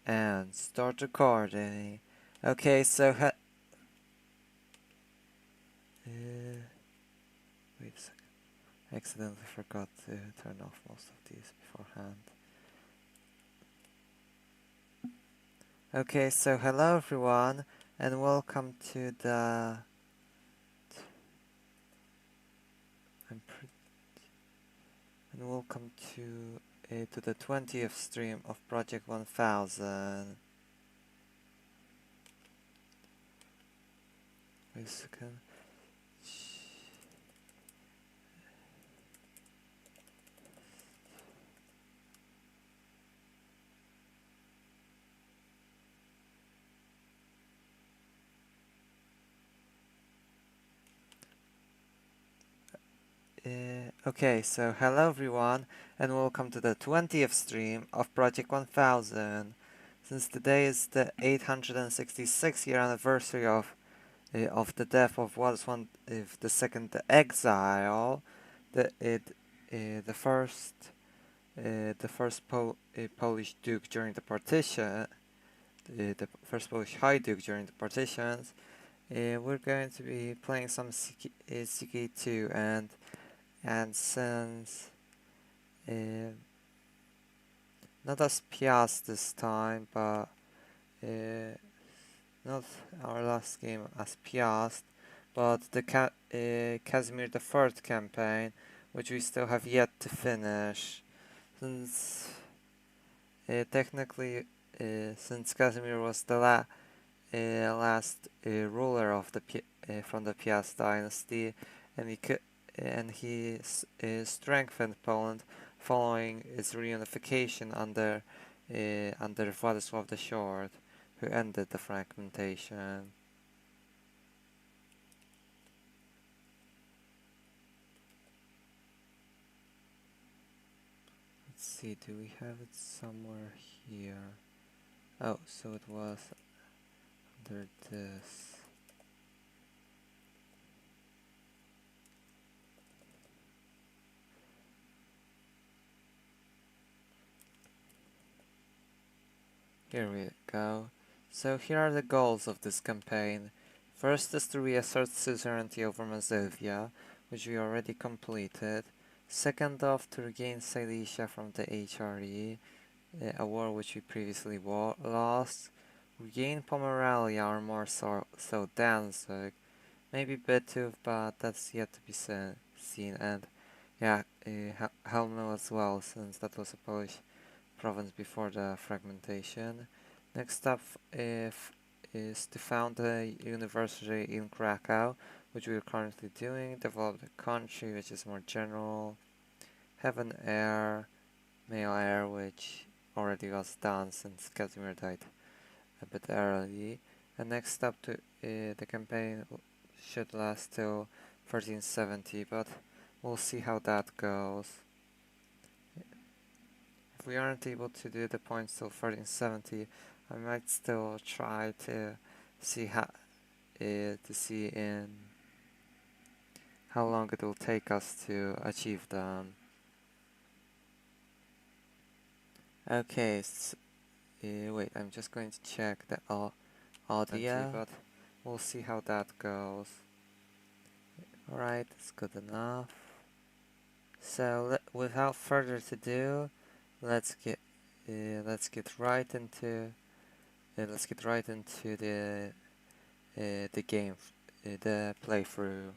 And start recording. Okay, so wait a second. I accidentally forgot to turn off most of these beforehand. Okay, so hello everyone, and welcome to the and welcome to the 20th stream of Project 1000. Wait a second. Okay, so hello everyone, and welcome to the 20th stream of Project 1000. Since today is the 866th year anniversary of the death of Władysław II the Exile, the first Polish Duke during the partition, the first Polish High Duke during the partitions, we're going to be playing some CK2 and since not as Piast this time, but not our last game as Piast, but the Casimir III campaign, which we still have yet to finish, since technically, since Casimir was the last ruler of the from the Piast dynasty, and he strengthened Poland following its reunification under Władysław the Short, who ended the fragmentation. Let's see, do we have it somewhere here? Oh, so it was under this. Here we go. So here are the goals of this campaign. First is to reassert suzerainty over Mazovia, which we already completed. Second off, to regain Silesia from the HRE, a war which we previously lost. Regain Pomerania, or more so Danzig. Maybe Betuv, but that's yet to be seen. And yeah, Helmno as well, since that was a Polish province before the fragmentation. Next up is to found a university in Krakow, which we are currently doing. Develop the country, which is more general. Have an heir, male heir, which already was done since Casimir died a bit early. And next up, to the campaign should last till 1370, but we'll see how that goes. If we aren't able to do the points till 1370, I might still try to see in how long it will take us to achieve them. Okay, wait, I'm just going to check the audio, but we'll see how that goes. Alright, it's good enough. So without further ado, let's get right into the game, the playthrough.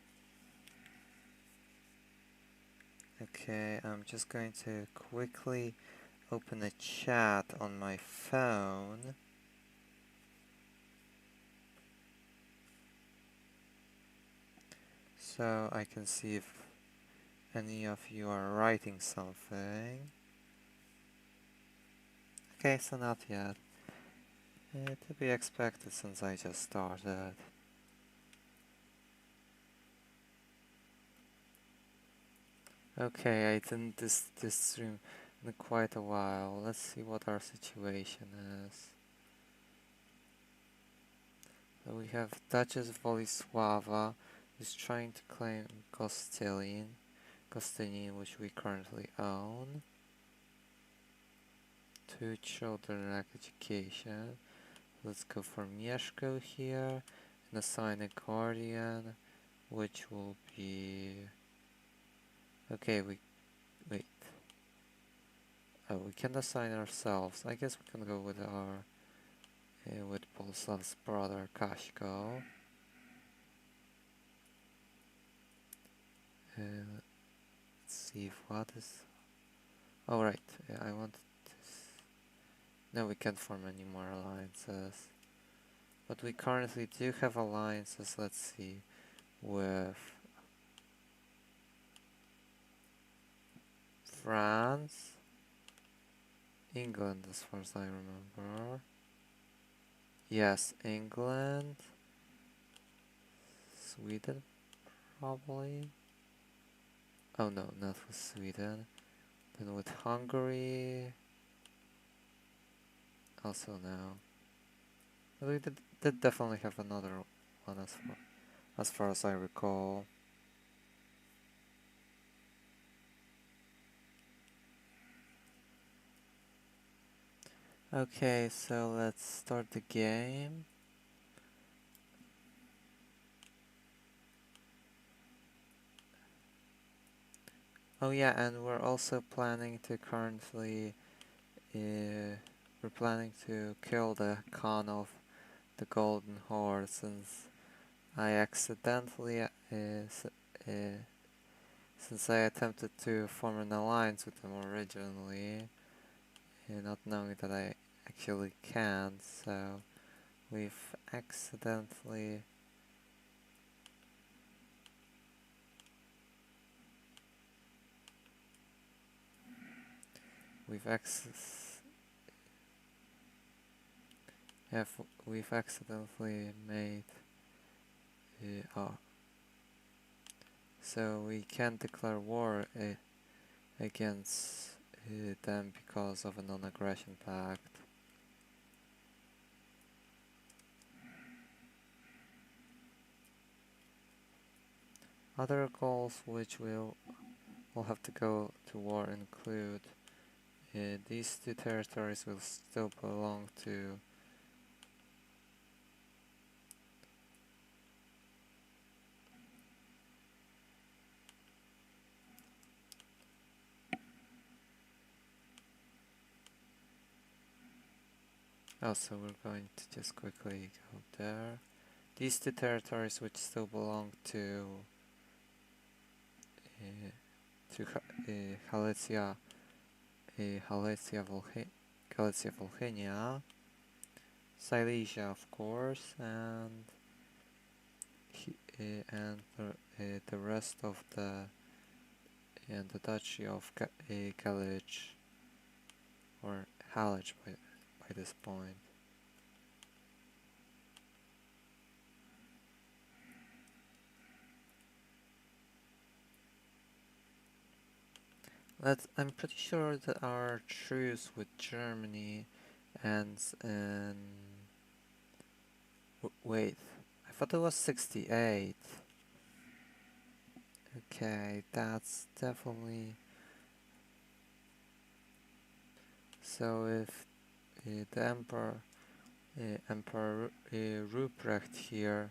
Okay, I'm just going to quickly open a chat on my phone. So I can see if any of you are writing something. Okay, so not yet. To be expected since I just started. Okay, I didn't this stream in quite a while. Let's see what our situation is. So we have Duchess Władysława, who's trying to claim Castilian, which we currently own. 2 children lack education. Let's go for Mieszko here and assign a guardian, which will be... Okay, wait. Oh, we can assign ourselves. I guess we can go with our with Boleslav's brother Kashko. Let's see what is. Oh right, yeah, I wanted this. No, we can't form any more alliances. But we currently do have alliances. Let's see, with France, England, as far as I remember. Yes, England, Sweden, probably. Oh no, not with Sweden. Then with Hungary, also no. But we did definitely have another one as far as I recall. Okay, so let's start the game. Oh yeah, and we're also planning to currently, we're planning to kill the Khan of the Golden Horde, since I accidentally, since I attempted to form an alliance with them originally, not knowing that I actually can't, so we've accidentally we've accidentally made so we can't declare war against them because of a non-aggression pact. Other goals which we'll have to go to war include these two territories will still belong to so we're going to just quickly go there. These two territories which still belong to Galicia, Galicia Volhynia, Silesia, of course, and the rest of the Duchy of Galich, or Halych by this point. I'm pretty sure that our truce with Germany ends in... wait, I thought it was 68. Okay, that's definitely... So if the Emperor Ruprecht here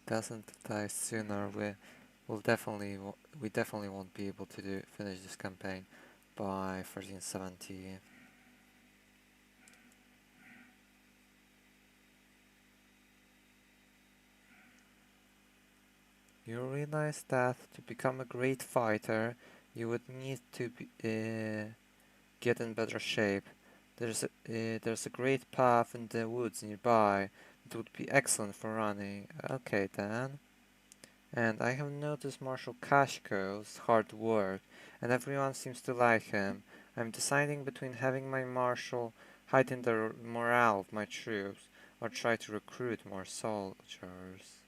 doesn't die sooner, we definitely won't be able to finish this campaign by 1370. You realize that to become a great fighter, you would need to get in better shape. There's a great path in the woods nearby. It would be excellent for running. Okay then. And I have noticed Marshal Kashko's hard work, and everyone seems to like him. I'm deciding between having my marshal heighten the morale of my troops, or try to recruit more soldiers.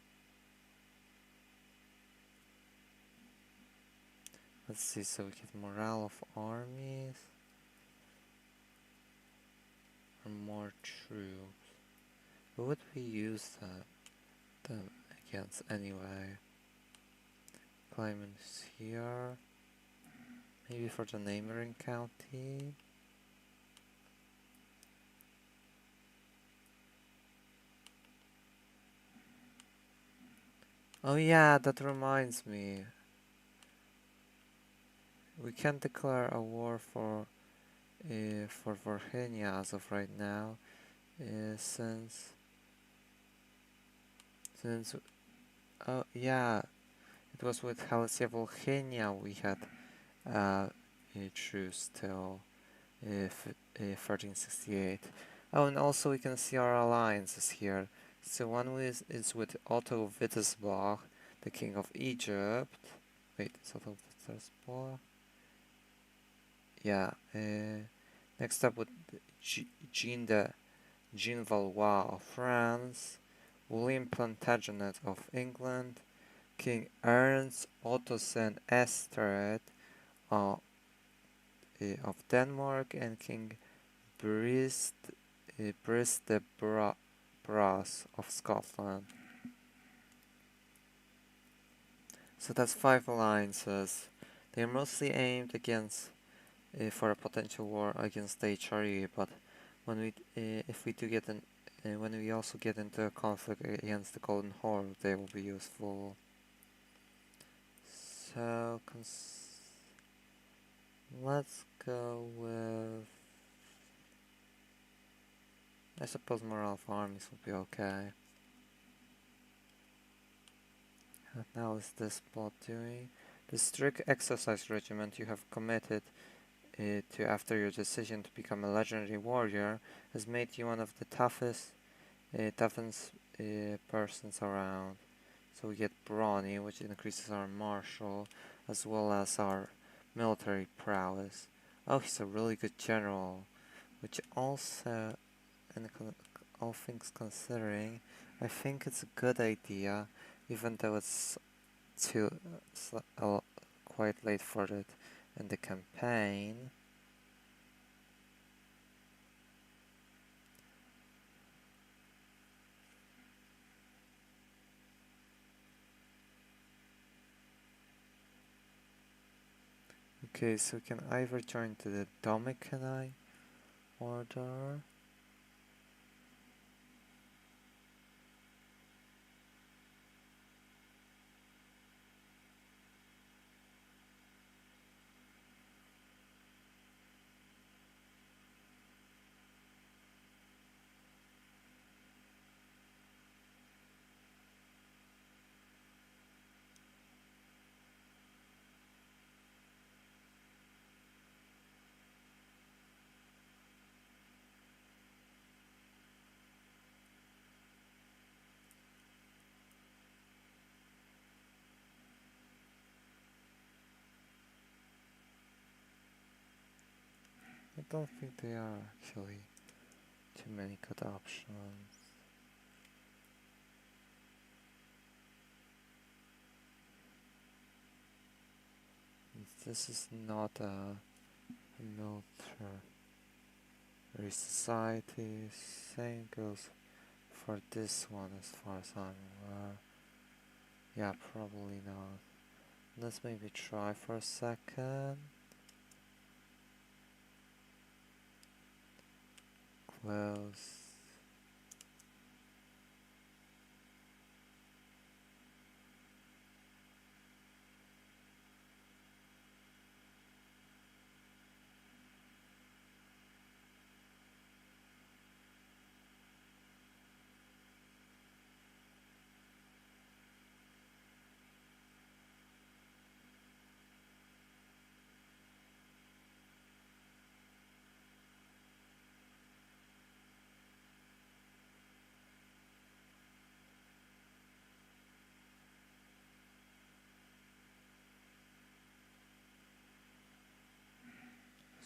Let's see, so we get morale of armies, or more troops. Who would we use them against anyway? Climate's here. Maybe for the neighboring county. Oh yeah, that reminds me. We can't declare a war for Virginia as of right now, since oh yeah, it was with Halessia Volhynia we had a truce till 1368. Oh, and also we can see our alliances here. So one is with Otto Wittelsbach, the king of Egypt. Wait, is Otto Wittelsbach? Yeah. Next up with Jean Valois of France, William Plantagenet of England, King Ernst Ottosen Estred of Denmark, and King Brice de Brass of Scotland. So that's 5 alliances. They're mostly aimed against for a potential war against the HRE, but when we if we do get in when we also get into a conflict against the Golden Horde, they will be useful. So let's go with, I suppose, morale of armies will be okay. What now is this plot doing? The strict exercise regiment you have committed to after your decision to become a legendary warrior has made you one of the toughest persons around. So we get brawny, which increases our martial as well as our military prowess. Oh, he's a really good general, which also, and all things considering, I think it's a good idea, even though it's too quite late for it in the campaign. Okay, so we can either join to the Dominican order. I don't think they are actually too many good options. This is not a military society. Same goes for this one as far as I'm aware. Yeah, probably not. Let's maybe try for a second. Close.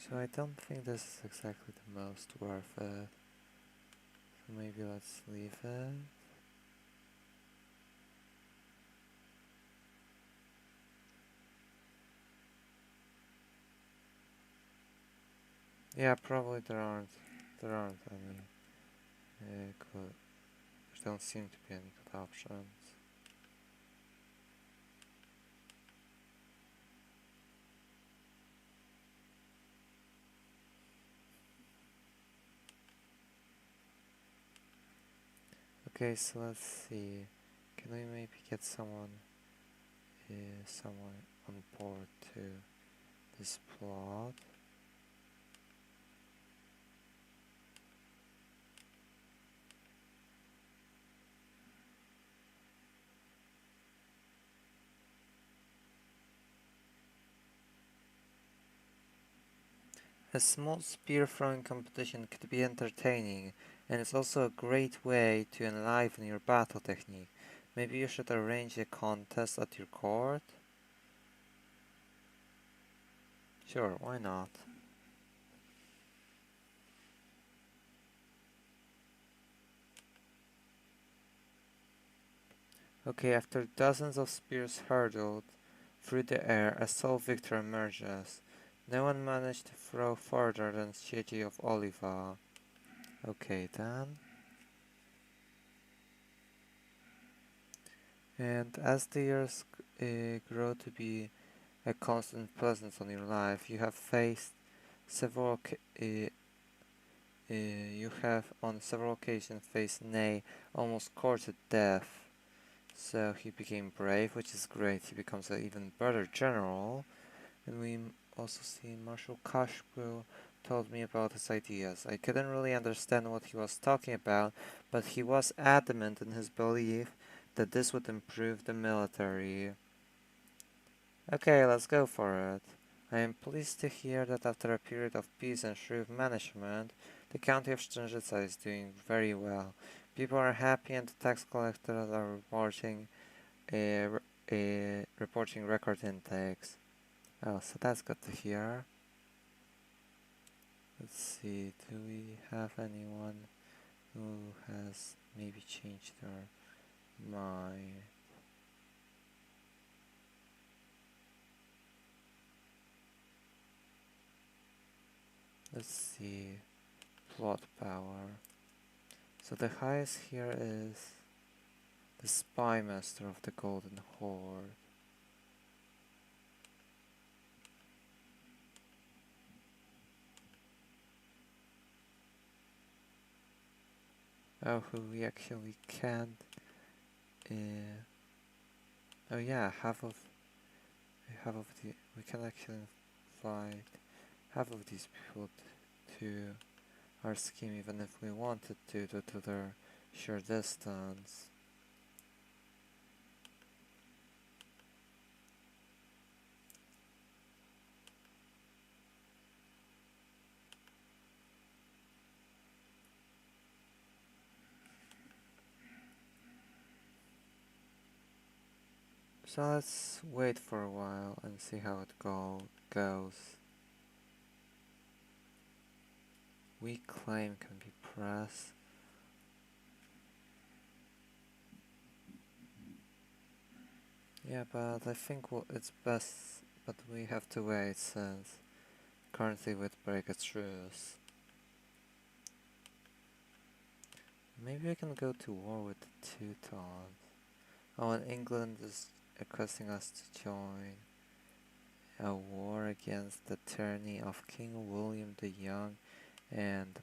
So I don't think this is exactly the most worth it. So maybe let's leave it. Yeah, probably there aren't any good. There don't seem to be any good options. Okay, so let's see. Can we maybe get someone on board to this plot? A small spear throwing competition could be entertaining, and it's also a great way to enliven your battle technique. Maybe you should arrange a contest at your court? Sure, why not? Okay, after dozens of spears hurtled through the air, a sole victor emerges. No one managed to throw further than Siegi of Oliva. Okay then. And as the years grow to be a constant presence on your life, you have faced several you have on several occasions faced nay, almost courted death. So he became brave, which is great. He becomes an even better general. And we also see Marshal Kashbu told me about his ideas. I couldn't really understand what he was talking about, but he was adamant in his belief that this would improve the military. Okay, let's go for it. I am pleased to hear that after a period of peace and shrewd management, the county of Strężyca is doing very well. People are happy and the tax collectors are reporting record intakes. Oh, so that's good to hear. Let's see, do we have anyone who has maybe changed their mind? Let's see, plot power. So the highest here is the Spy Master of the Golden Horde. Oh, who we actually can't. Oh yeah, half of the we can actually invite half of these people to our scheme, even if we wanted to, due to their sheer distance. So let's wait for a while and see how it goes. Weak claim can be pressed. Yeah, but I think it's best, but we have to wait since currently we break a truce. Maybe I can go to war with the Teutons. Oh, and England is requesting us to join a war against the tyranny of King William the Young and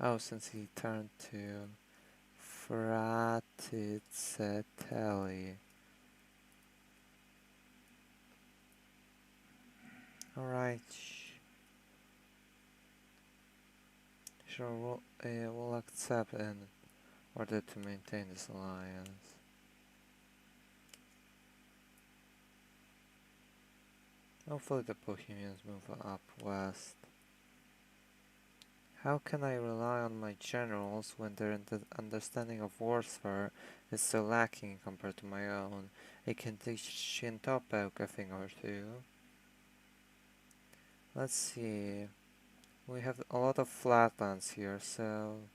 oh, since he turned to Fraticelli. Alright. Sure, we'll accept in order to maintain this alliance. Hopefully the Bohemians move up west. How can I rely on my generals when their understanding of warfare is so lacking compared to my own? I can teach Shintopek a thing or two. Let's see. We have a lot of flatlands here, so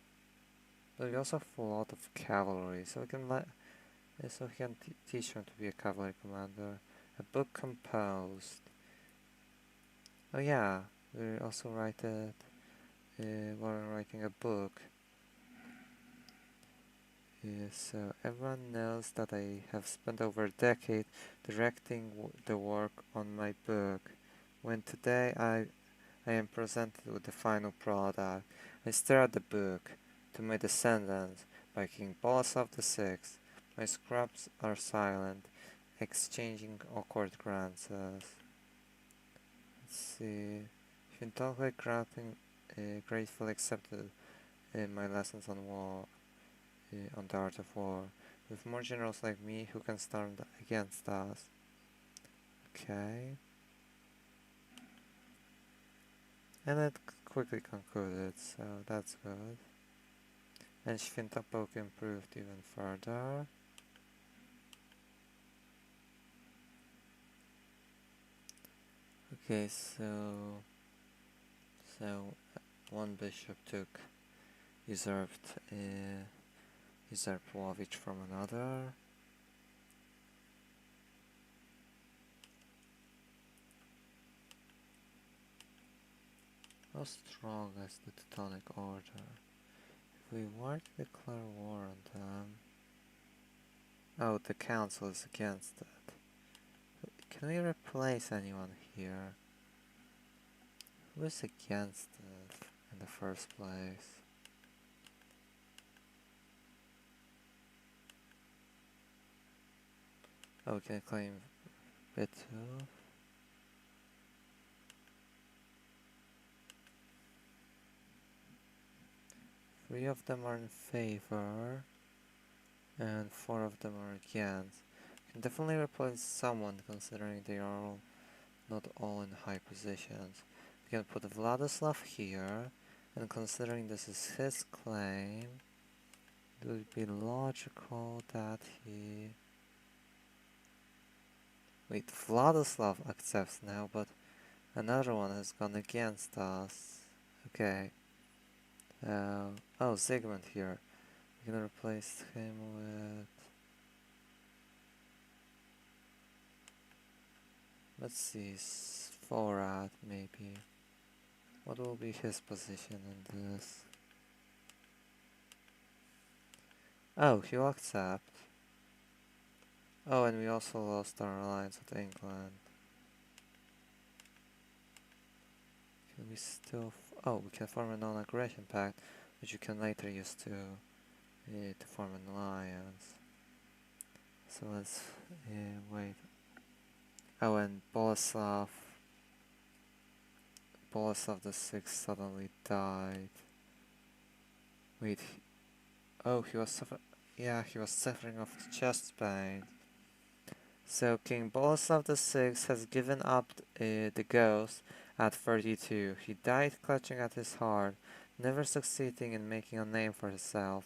but we also have a lot of cavalry, so we can teach him to be a cavalry commander. A book composed. Oh yeah, we also write it. We're writing a book So everyone knows that I have spent over a decade directing the work on my book. When today I am presented with the final product, I stare at the book. To my descendants, by King Władysław VI. My scraps are silent, exchanging awkward glances. Let's see. If you don't like gratefully accepted my lessons on war, on the art of war, with more generals like me who can stand against us. Okay. And it quickly concluded, so that's good. And Świętopolk improved even further. Okay, so one bishop took usurped Łowicz from another. How strong is the Teutonic Order? If we were to declare war on them... Oh, the council is against it. Can we replace anyone here? Who is against it in the first place? Oh, we can claim Bitu. Three of them are in favor, and 4 of them are against. Can definitely replace someone, considering they are not all in high positions. We can put Władysław here, and considering this is his claim, it would be logical that he... Wait, Władysław accepts now, but another one has gone against us. Okay. Oh, Zygmunt here. We can replace him with... Let's see, Svorad maybe. What will be his position in this? Oh, he'll accept. Oh, and we also lost our alliance with England. Can we still... Oh, we can form a non-aggression pact, which you can later use to form an alliance. So let's wait. Oh, and Boleslav VI suddenly died. Wait, oh, he was suffering of chest pain. So King Boleslav VI has given up the ghost at 32. He died clutching at his heart, never succeeding in making a name for himself.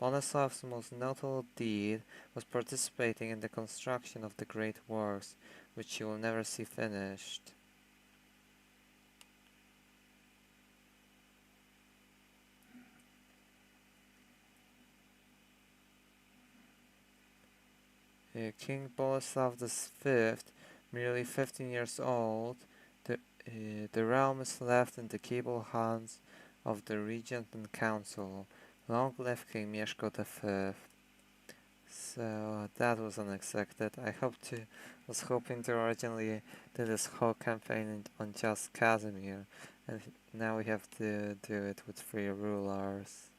Boleslav's most notable deed was participating in the construction of the great works, which he will never see finished. King Boleslav V, merely 15 years old, the realm is left in the capable hands of the regent and council. Long live King Mieszko V. So that was unexpected. Was hoping to originally do this whole campaign on just Casimir, and now we have to do it with 3 rulers.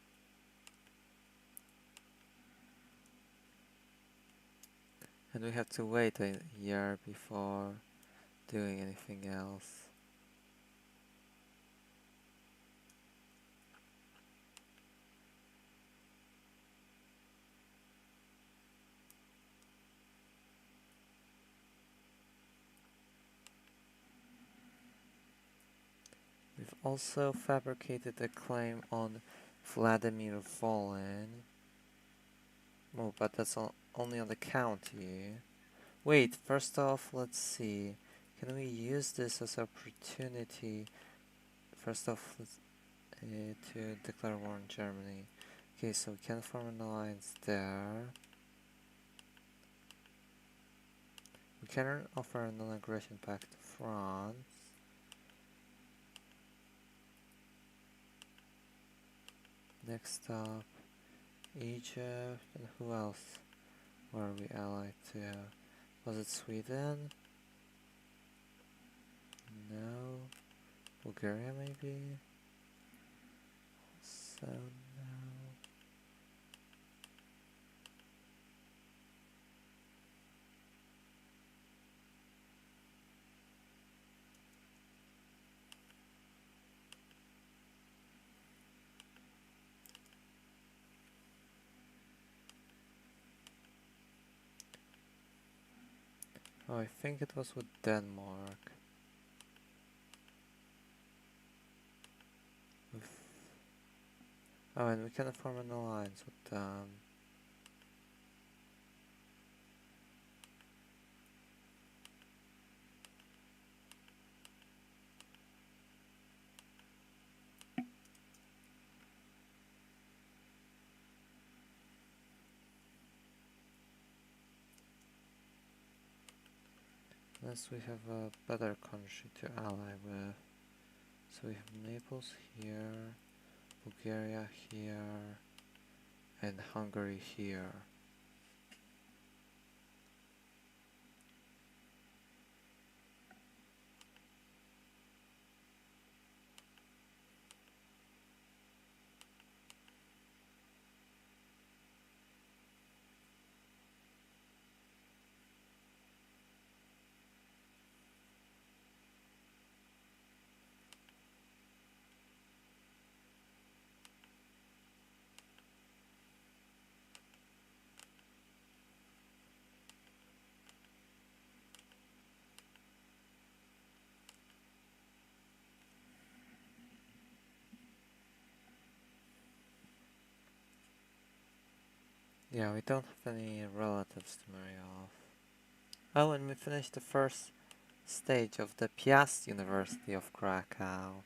And we have to wait a year before doing anything else. We've also fabricated a claim on Vladimir Volin. Oh, but that's only on the county. Wait, first off, let's see. Can we use this as an opportunity? First off, to declare war on Germany. Okay, so we can form an alliance there. We can offer a non-aggression pact to France. Next up, Egypt, and who else were we allied to? Was it Sweden? No. Bulgaria maybe? So no. Oh, I think it was with Denmark. Oh, and we can form an alliance with them. Unless we have a better country to ally with. So we have Naples here, Bulgaria here, and Hungary here. Yeah, we don't have any relatives to marry off. Oh, and we finished the first stage of the Piast University of Krakow.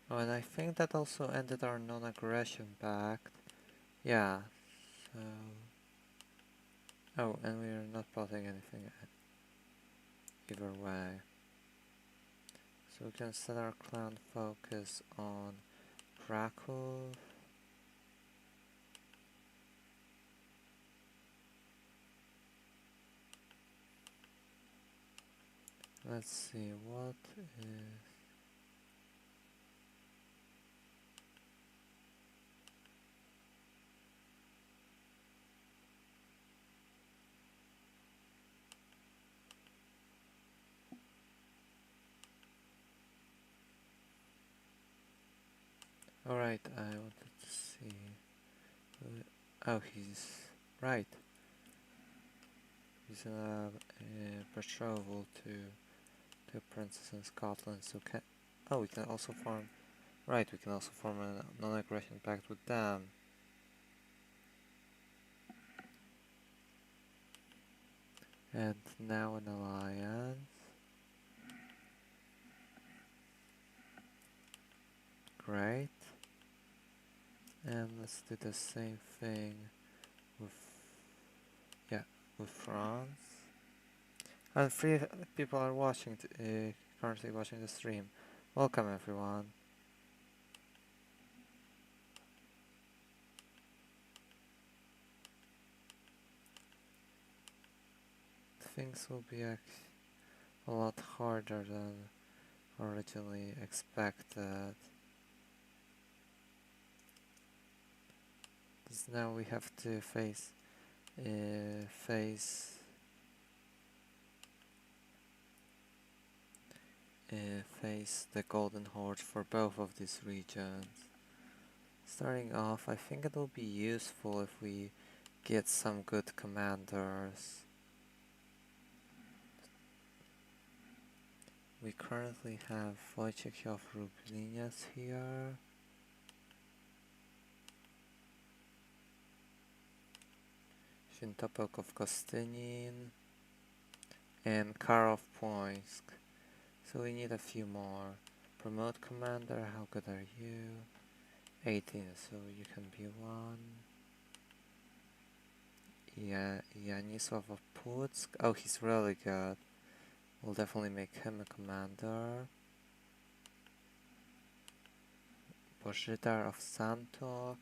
Oh, and I think that also ended our non-aggression pact. Yeah, so... Oh, and we are not plotting anything either way. So we can set our clan focus on Krakow. Let's see, what is... Alright, I wanted to see... Oh, he's... Right. He's a betrothal to a princess in Scotland, so can... Oh, we can also form... Right, we can also form a non-aggression pact with them. And now an alliance. Great. And let's do the same thing with... Yeah, with France. And 3 people are watching, currently watching the stream. Welcome everyone. Things will be a lot harder than originally expected. Because now we have to face the Golden Horde for both of these regions. Starting off, I think it will be useful if we get some good commanders. We currently have Wojciech of Lubliniec here. Świętopełk of Gostynin. and Kharov-Poinsk. So we need a few more. Promote commander, how good are you? 18, so you can be one. Yeah, Yanisław of Putsk. Oh, he's really good. We'll definitely make him a commander. Bożydar of Santok.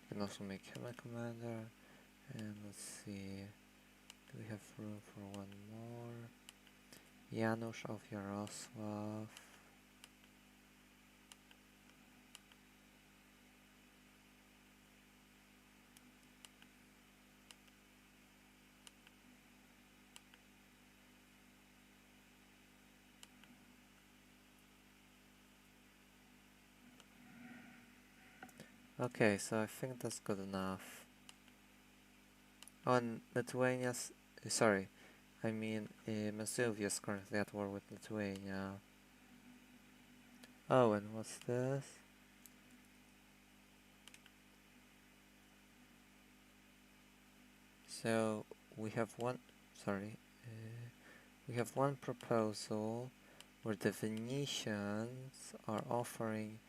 We can also make him a commander. And let's see. Do we have room for one more? Janusz of Yarosław. Okay, so I think that's good enough. On Lithuania's, sorry, I mean Mazovia is currently at war with Lithuania. Oh, and what's this? So we have one, sorry, we have one proposal where the Venetians are offering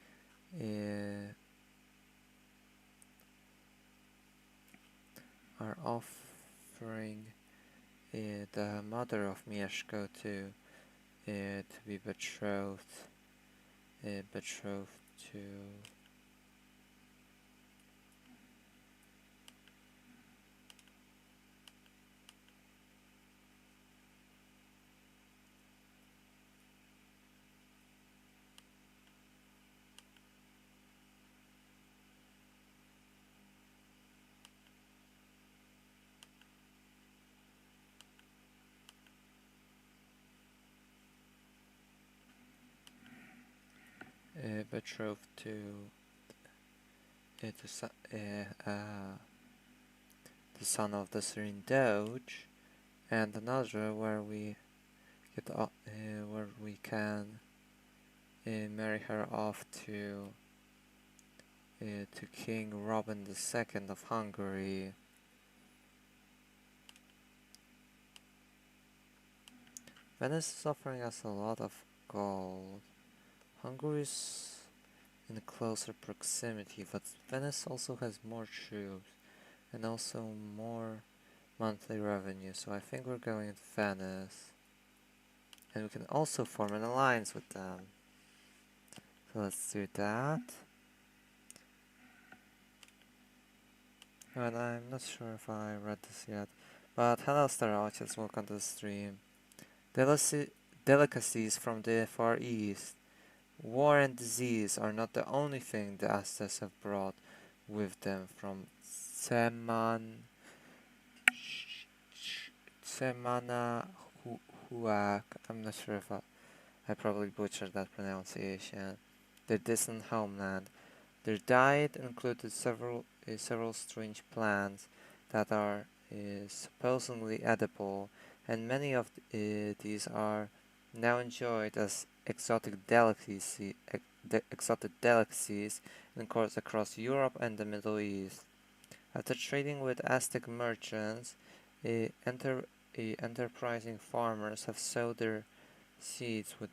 the mother of Mieszko to be betrothed to betrothed to the son of the Syrian Doge, and another where we where we can marry her off to King Robin II of Hungary. Venice is offering us a lot of gold. Hungary is in closer proximity, but Venice also has more troops and also more monthly revenue, so I think we're going to Venice. And we can also form an alliance with them. So let's do that. And I'm not sure if I read this yet, but hello Starocious, welcome to the stream. Delicacies from the Far East. War and disease are not the only thing the Aztecs have brought with them from Semanahuac. I'm not sure if I probably butchered that pronunciation. Their distant homeland. Their diet included several strange plants that are supposedly edible, and many of these are now enjoyed as exotic delicacies in courts across Europe and the Middle East. After trading with Aztec merchants, enterprising farmers have sowed their seeds with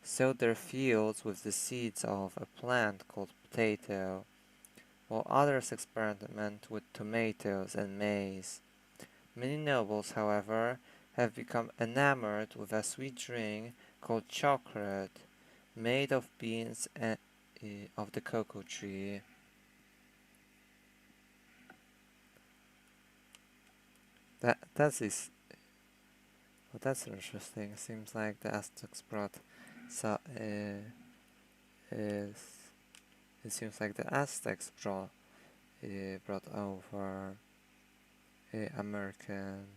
sowed their fields with the seeds of a plant called potato, while others experiment with tomatoes and maize. Many nobles, however, have become enamored with a sweet drink called chocolate, made of beans and of the cocoa tree. That's interesting. Seems like the Aztecs brought it seems like the Aztecs brought over American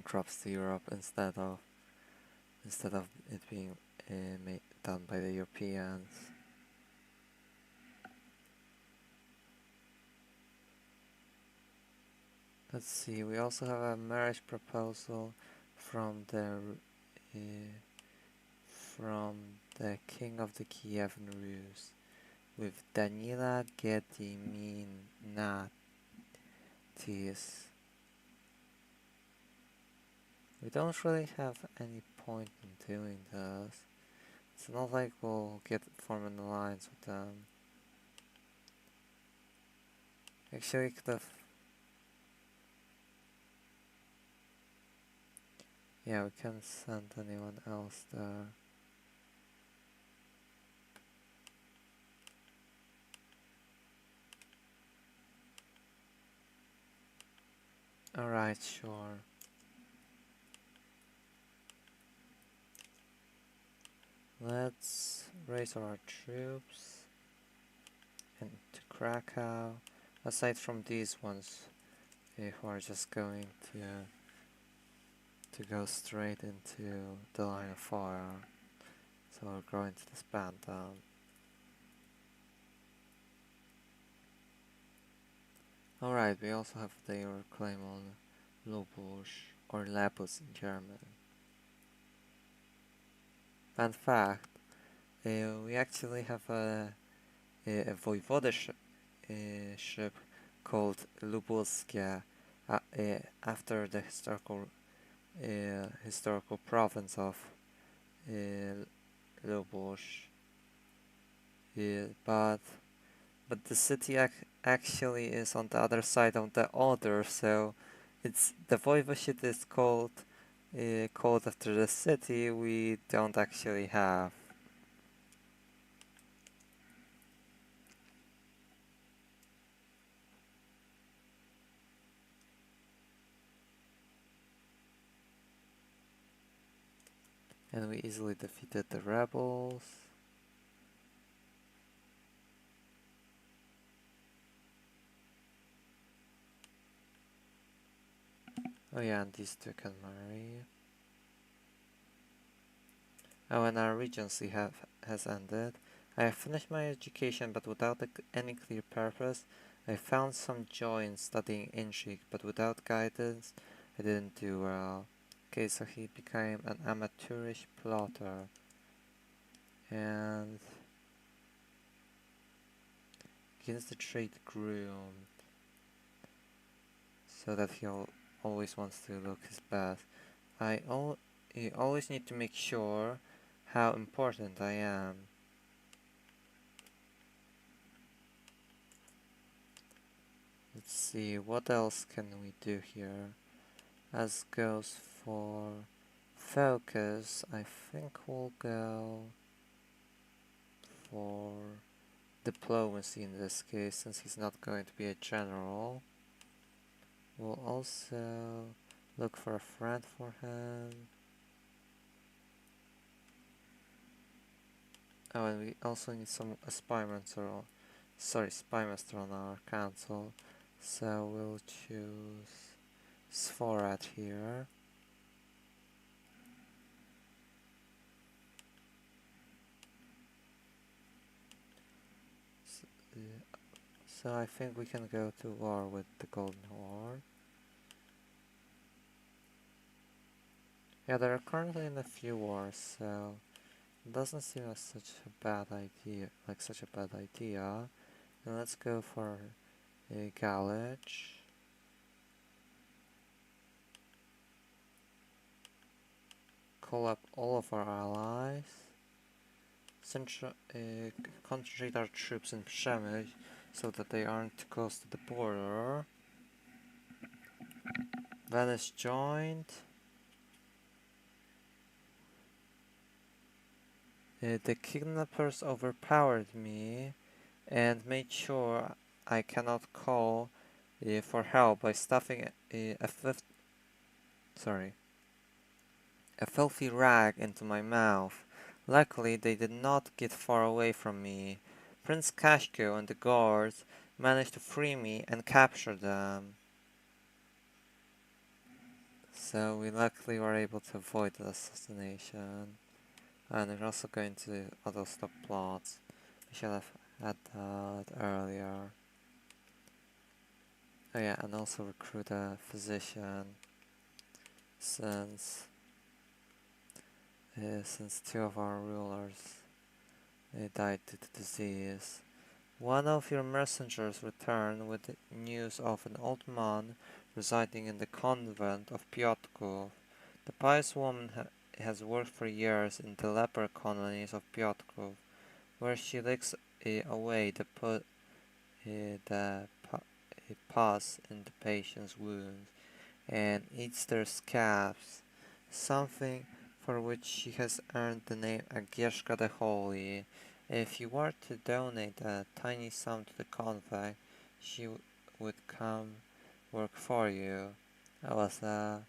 crops to Europe instead of it being done by the Europeans. Let's see. We also have a marriage proposal from the King of the Kievan Rus. with Danila Gediminatis. We don't really have any point in doing this. It's not like we'll form an alliance with them. Actually, we could have... Yeah, we can't send anyone else there. Alright, sure. Let's raise our troops into Krakow. Aside from these ones, who are just going to go straight into the line of fire. So we're going to disband them. Alright, we also have their claim on Lubusz or Lepus in German. Fun fact, we actually have a voivodeship called Lubuskie after the historical province of Lubusz. But the city actually is on the other side of the Oder, so it's the voivodeship is called after the city we don't actually have. And we easily defeated the rebels. Oh yeah, and these two can marry. Oh, and our regency has ended. I have finished my education, but without any clear purpose. I found some joy in studying intrigue, but without guidance, I didn't do well. Okay, so he became an amateurish plotter. And begins to trade groom, so that he always wants to look his best. You always need to make sure how important I am. Let's see, what else can we do here? As goes for focus, I think we'll go for diplomacy in this case, since he's not going to be a general. We'll also look for a friend for him. Oh, and we also need a spymaster on our council. So we'll choose Svorat here. So I think we can go to war with the Golden Horde. Yeah, they're currently in a few wars, so it doesn't seem like such a bad idea. And let's go for a Galage. Call up all of our allies. Concentrate our troops in Przemyśl so that they aren't too close to the border. Venice joined. The kidnappers overpowered me and made sure I cannot call for help by stuffing a filthy rag into my mouth. Luckily, they did not get far away from me. Prince Kashko and the guards managed to free me and capture them. So we luckily were able to avoid the assassination. And we're also going to auto-stop plots. We should have had that earlier. Oh yeah, and also recruit a physician, since two of our rulers died due to disease. One of your messengers returned with the news of an old man residing in the convent of Piotrków. The pious woman has worked for years in the leper colonies of Piotrków, where she licks away the pus in the patient's wounds and eats their scabs, something for which she has earned the name Agnieszka the Holy. If you were to donate a tiny sum to the convent, she would come work for you. How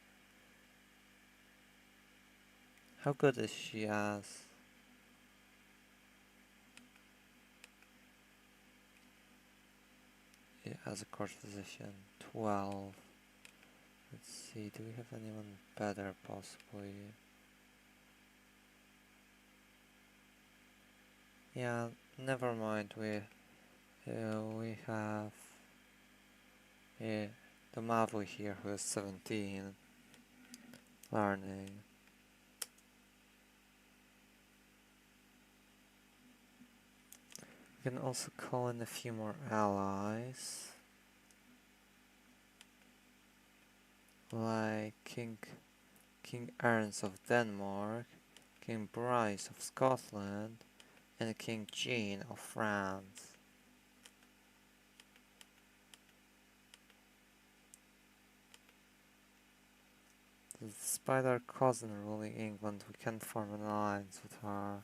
good is she as a court physician? 12. Let's see, do we have anyone better possibly? Yeah, never mind. We have the Mavu here who is 17, learning. We can also call in a few more allies, like King Ernst of Denmark, King Bryce of Scotland, and King Jean of France. Despite our cousin ruling England, we can't form an alliance with her.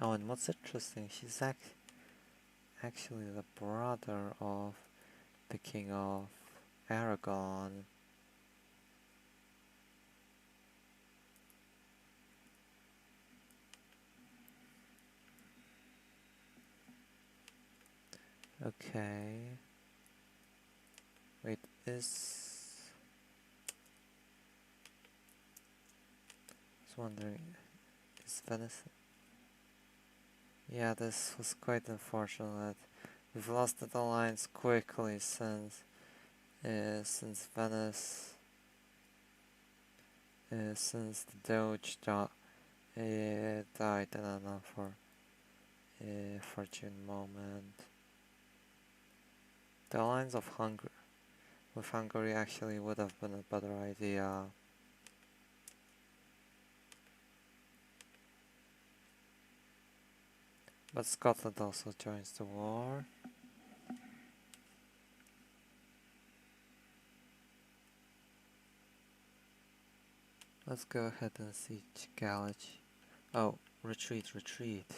Oh, and what's interesting, she's actually the brother of the King of Aragon. Okay. Wait, I was wondering, is Venice? Yeah, this was quite unfortunate. We've lost that alliance quickly since Venice, since the Doge died. I don't know, for fortune moment. The alliance of with Hungary actually would have been a better idea. But Scotland also joins the war. Let's go ahead and siege Galway. Oh, retreat, retreat.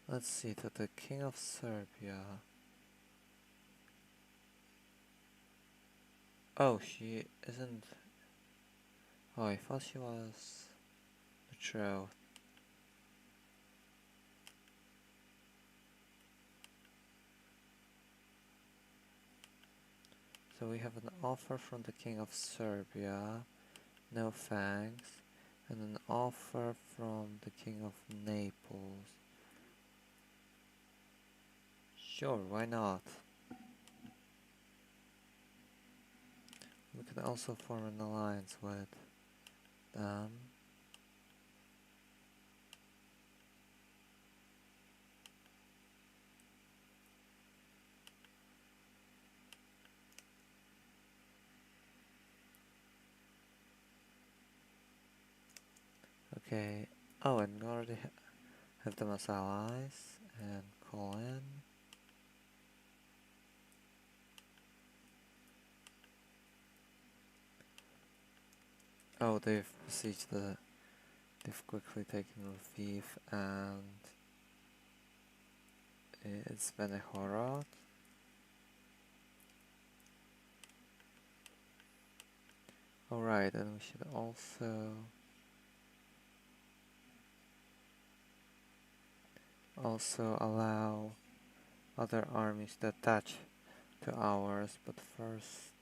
Let's see, to the King of Serbia. Oh, she isn't. Oh, I thought she was betrothed. So we have an offer from the King of Serbia, no thanks, and an offer from the King of Naples. Sure, why not? We could also form an alliance with them. Okay, oh, and we already have them as allies, and call in. Oh, they've besieged they've quickly taken Lviv, and it's Benehorod. Alright, and we should also allow other armies to attach to ours, but first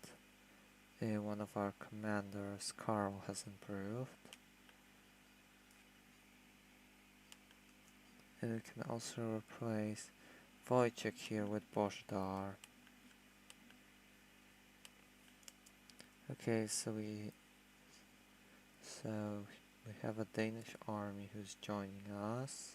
one of our commanders, Karl, has improved. And we can also replace Wojciech here with Boždar. Okay, so we have a Danish army who's joining us.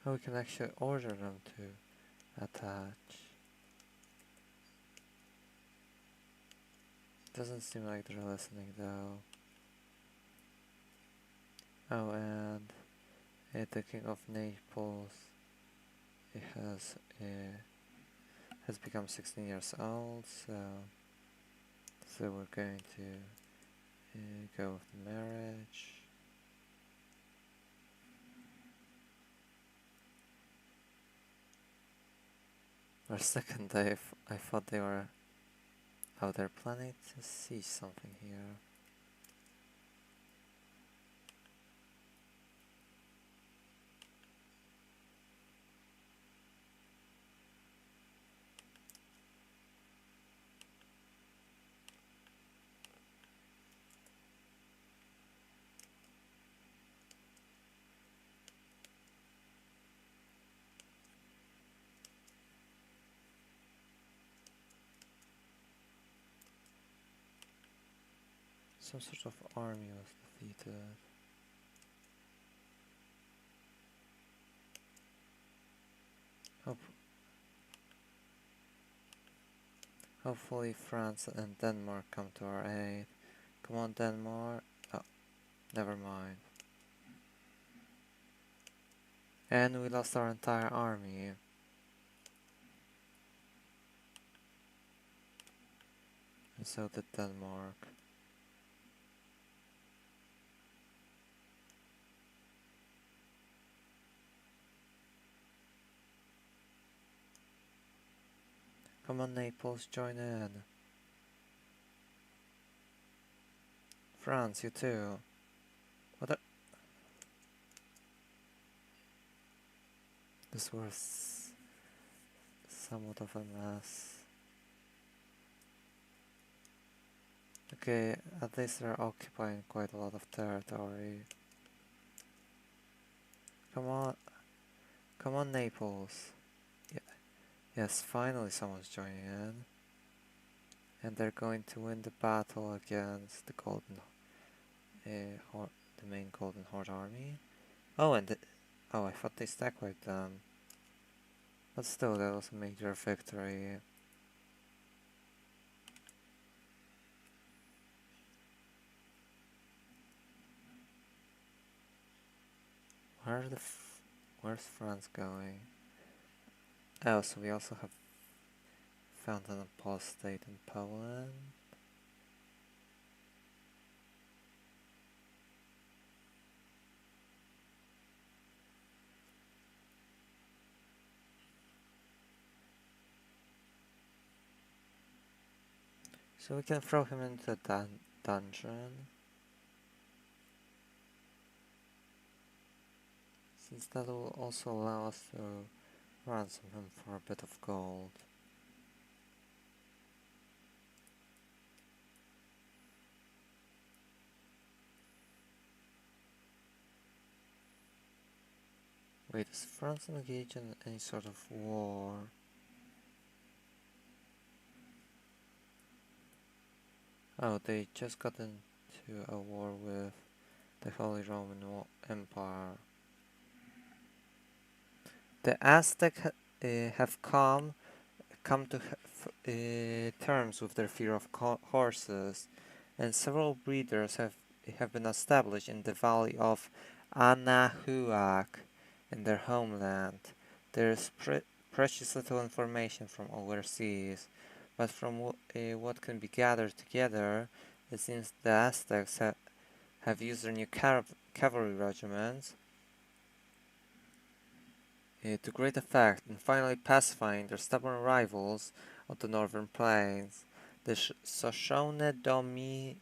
Oh, we can actually order them to attach. Doesn't seem like they're listening though. Oh, and the King of Naples it has become 16 years old, so we're going to go with the marriage. For a second, I thought they were. Oh, they're planning to siege something here. Some sort of army was defeated. Hopefully France and Denmark come to our aid. Come on, Denmark. Oh, never mind. And we lost our entire army. And so did Denmark. Come on, Naples, join in. France, you too. What a... This was somewhat of a mess. Okay, at least they're occupying quite a lot of territory. Come on, Naples. Yeah. Yes, finally someone's joining in. And they're going to win the battle against the the main Golden Horde army. Oh, and I thought they stack wiped them. But still, that was a major victory. Where's France going? Oh, so we also have found an apostate in Poland. So we can throw him into the dungeon. Since that will also allow us to ransom him for a bit of gold. Wait, is France engaged in any sort of war? Oh, they just got into a war with the Holy Roman Empire. The Aztec have come to terms with their fear of horses, and several breeders have been established in the valley of Anahuac in their homeland. There is precious little information from overseas, but from what can be gathered together, it seems the Aztecs have used their new cavalry regiments to great effect in finally pacifying their stubborn rivals of the northern plains. The Shoshone Dominions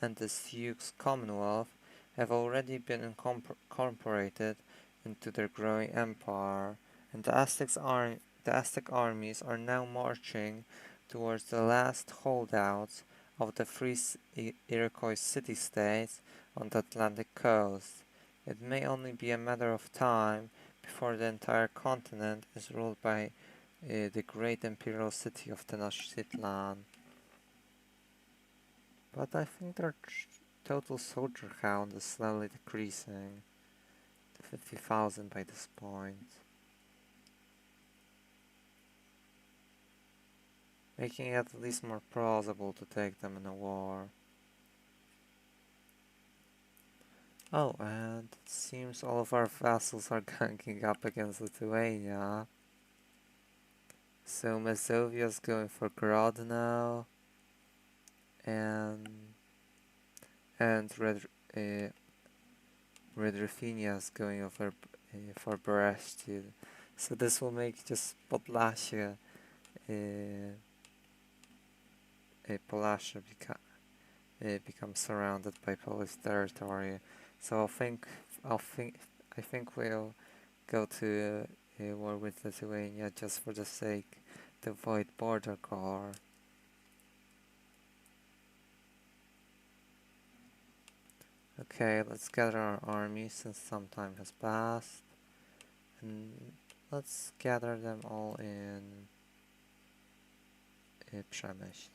and the Sioux Commonwealth have already been incorporated into their growing empire, and the Aztec armies are now marching towards the last holdouts of the free Iroquois city-states on the Atlantic coast. It may only be a matter of time before the entire continent is ruled by the great imperial city of Tenochtitlan. But I think their total soldier count is slowly decreasing to 50,000 by this point, making it at least more plausible to take them in a war. Oh, and it seems all of our vassals are ganging up against Lithuania. So Mazovia's going for Grodno, and Red Ruthenia's going over for Bereshti. So this will make just Podlasia become surrounded by Polish territory. So I think we'll go to war with Lithuania just for the sake to avoid border war. Okay, let's gather our army since some time has passed, and let's gather them all in Przemyśl.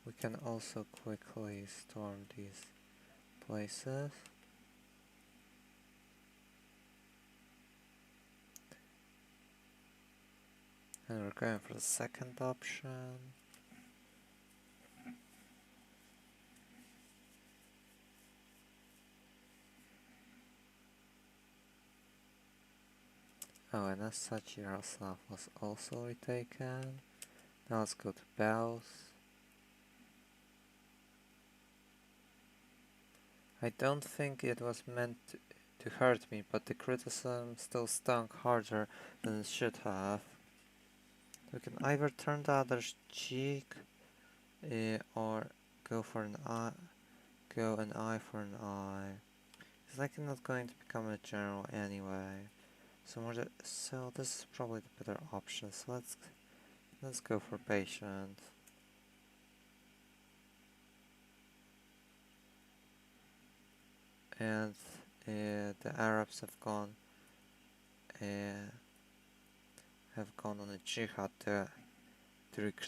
We can also quickly storm these places. And we're going for the second option. Oh, and as such, Yaroslav was also retaken. Now let's go to Bells. I don't think it was meant to hurt me, but the criticism still stung harder than it should have. We can either turn the other cheek, or go an eye for an eye. Because I'm not going to become a general anyway. So this is probably the better option. So let's go for patient. And the Arabs have gone on a jihad to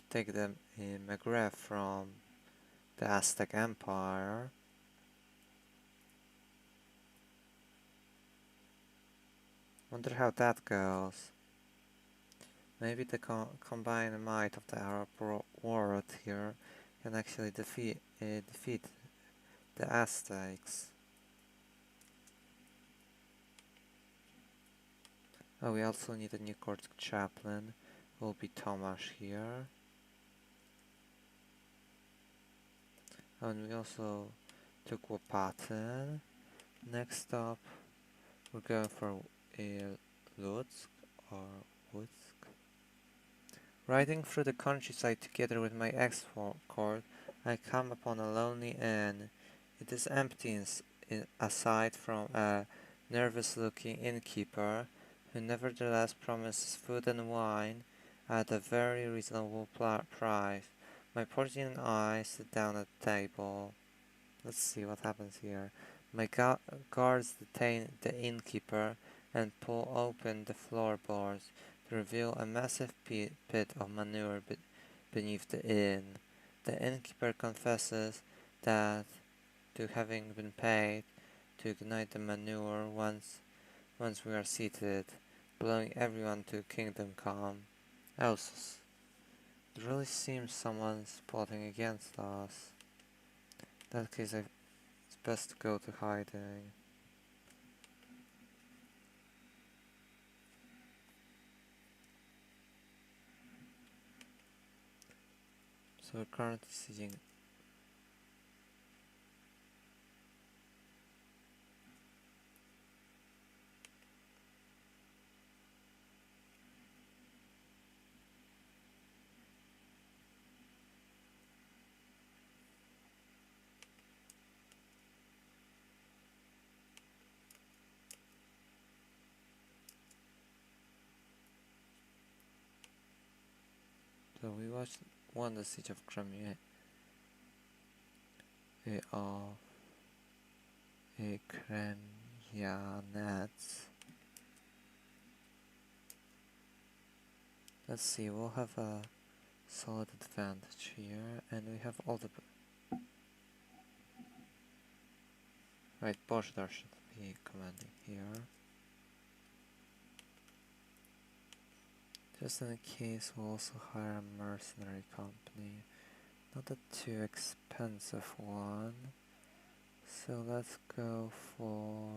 take the Maghreb from the Aztec Empire. Wonder how that goes. Maybe the combined might of the Arab world here can actually defeat the Aztecs. Oh, we also need a new court chaplain. Will be Tomasz here. Oh, and we also took Łopatin. Next up, we're going for Lutsk or Łódzk. Riding through the countryside together with my escort, I come upon a lonely inn. It is empty aside from a nervous-looking innkeeper, who nevertheless promises food and wine at a very reasonable price. My porgy and I sit down at the table. Let's see what happens here. My guards detain the innkeeper and pull open the floorboards to reveal a massive pit of manure beneath the inn. The innkeeper confesses that to having been paid to ignite the manure once we are seated, blowing everyone to kingdom come. Oh, it really seems someone's plotting against us. In that case, it's best to go to hiding. So we're currently sieging So we won the siege of Crimea. Of Kremyanets. Let's see, we'll have a solid advantage here, and we have all the... Right, Borshdar should be commanding here. Just in case, we'll also hire a mercenary company. Not a too expensive one. So let's go for...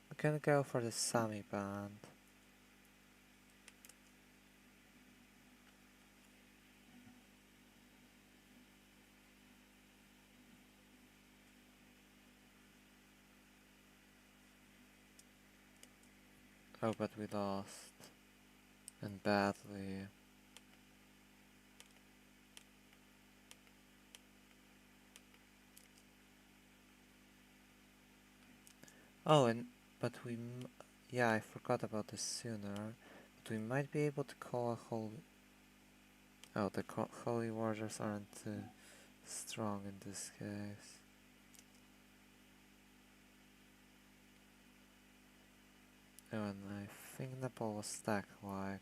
we can go for the Sami band. Oh, but we lost. And badly. Oh, yeah, I forgot about this sooner. But we might be able to call a holy... Oh, the holy warriors aren't too strong in this case. Oh, and I think Nepal was stack wiped.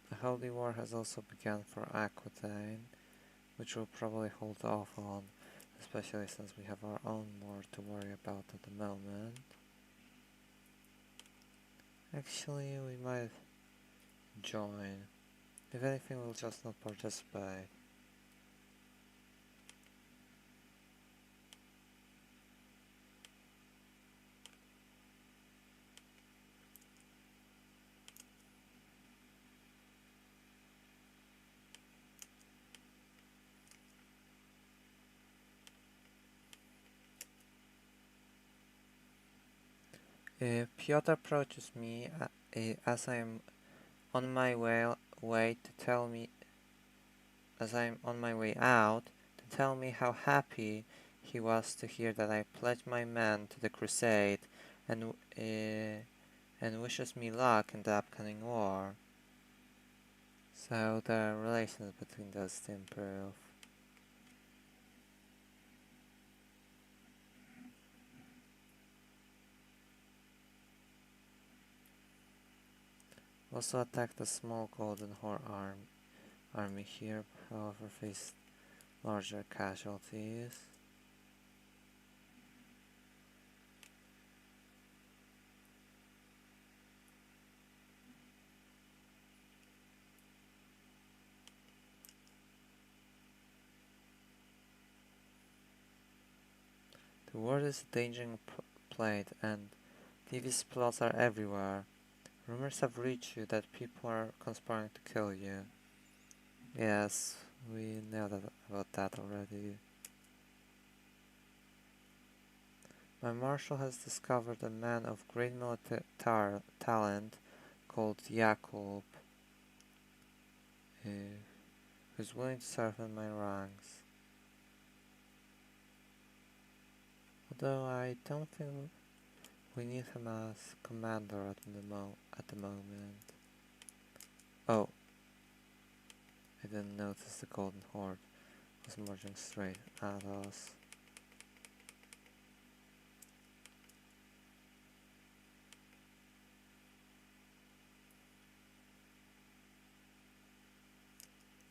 The Holy War has also begun for Aquitaine, which we'll probably hold off on, especially since we have our own war to worry about at the moment. Actually, we might join. If anything, we'll just not participate. Piotr approaches me as I'm on my way to tell me, as I'm on my way out, to tell me how happy he was to hear that I pledged my men to the crusade, and wishes me luck in the upcoming war. So the relations between those two improve. Also attacked the small Golden Horde army here, however faced larger casualties. The world is a dangerous place, and thieves' plots are everywhere. Rumors have reached you that people are conspiring to kill you. Yes, we know about that already. My marshal has discovered a man of great military talent called Jakub, who's willing to serve in my ranks. Although I don't think we need him as commander at the moment. Oh, I didn't notice the Golden Horde was marching straight at us.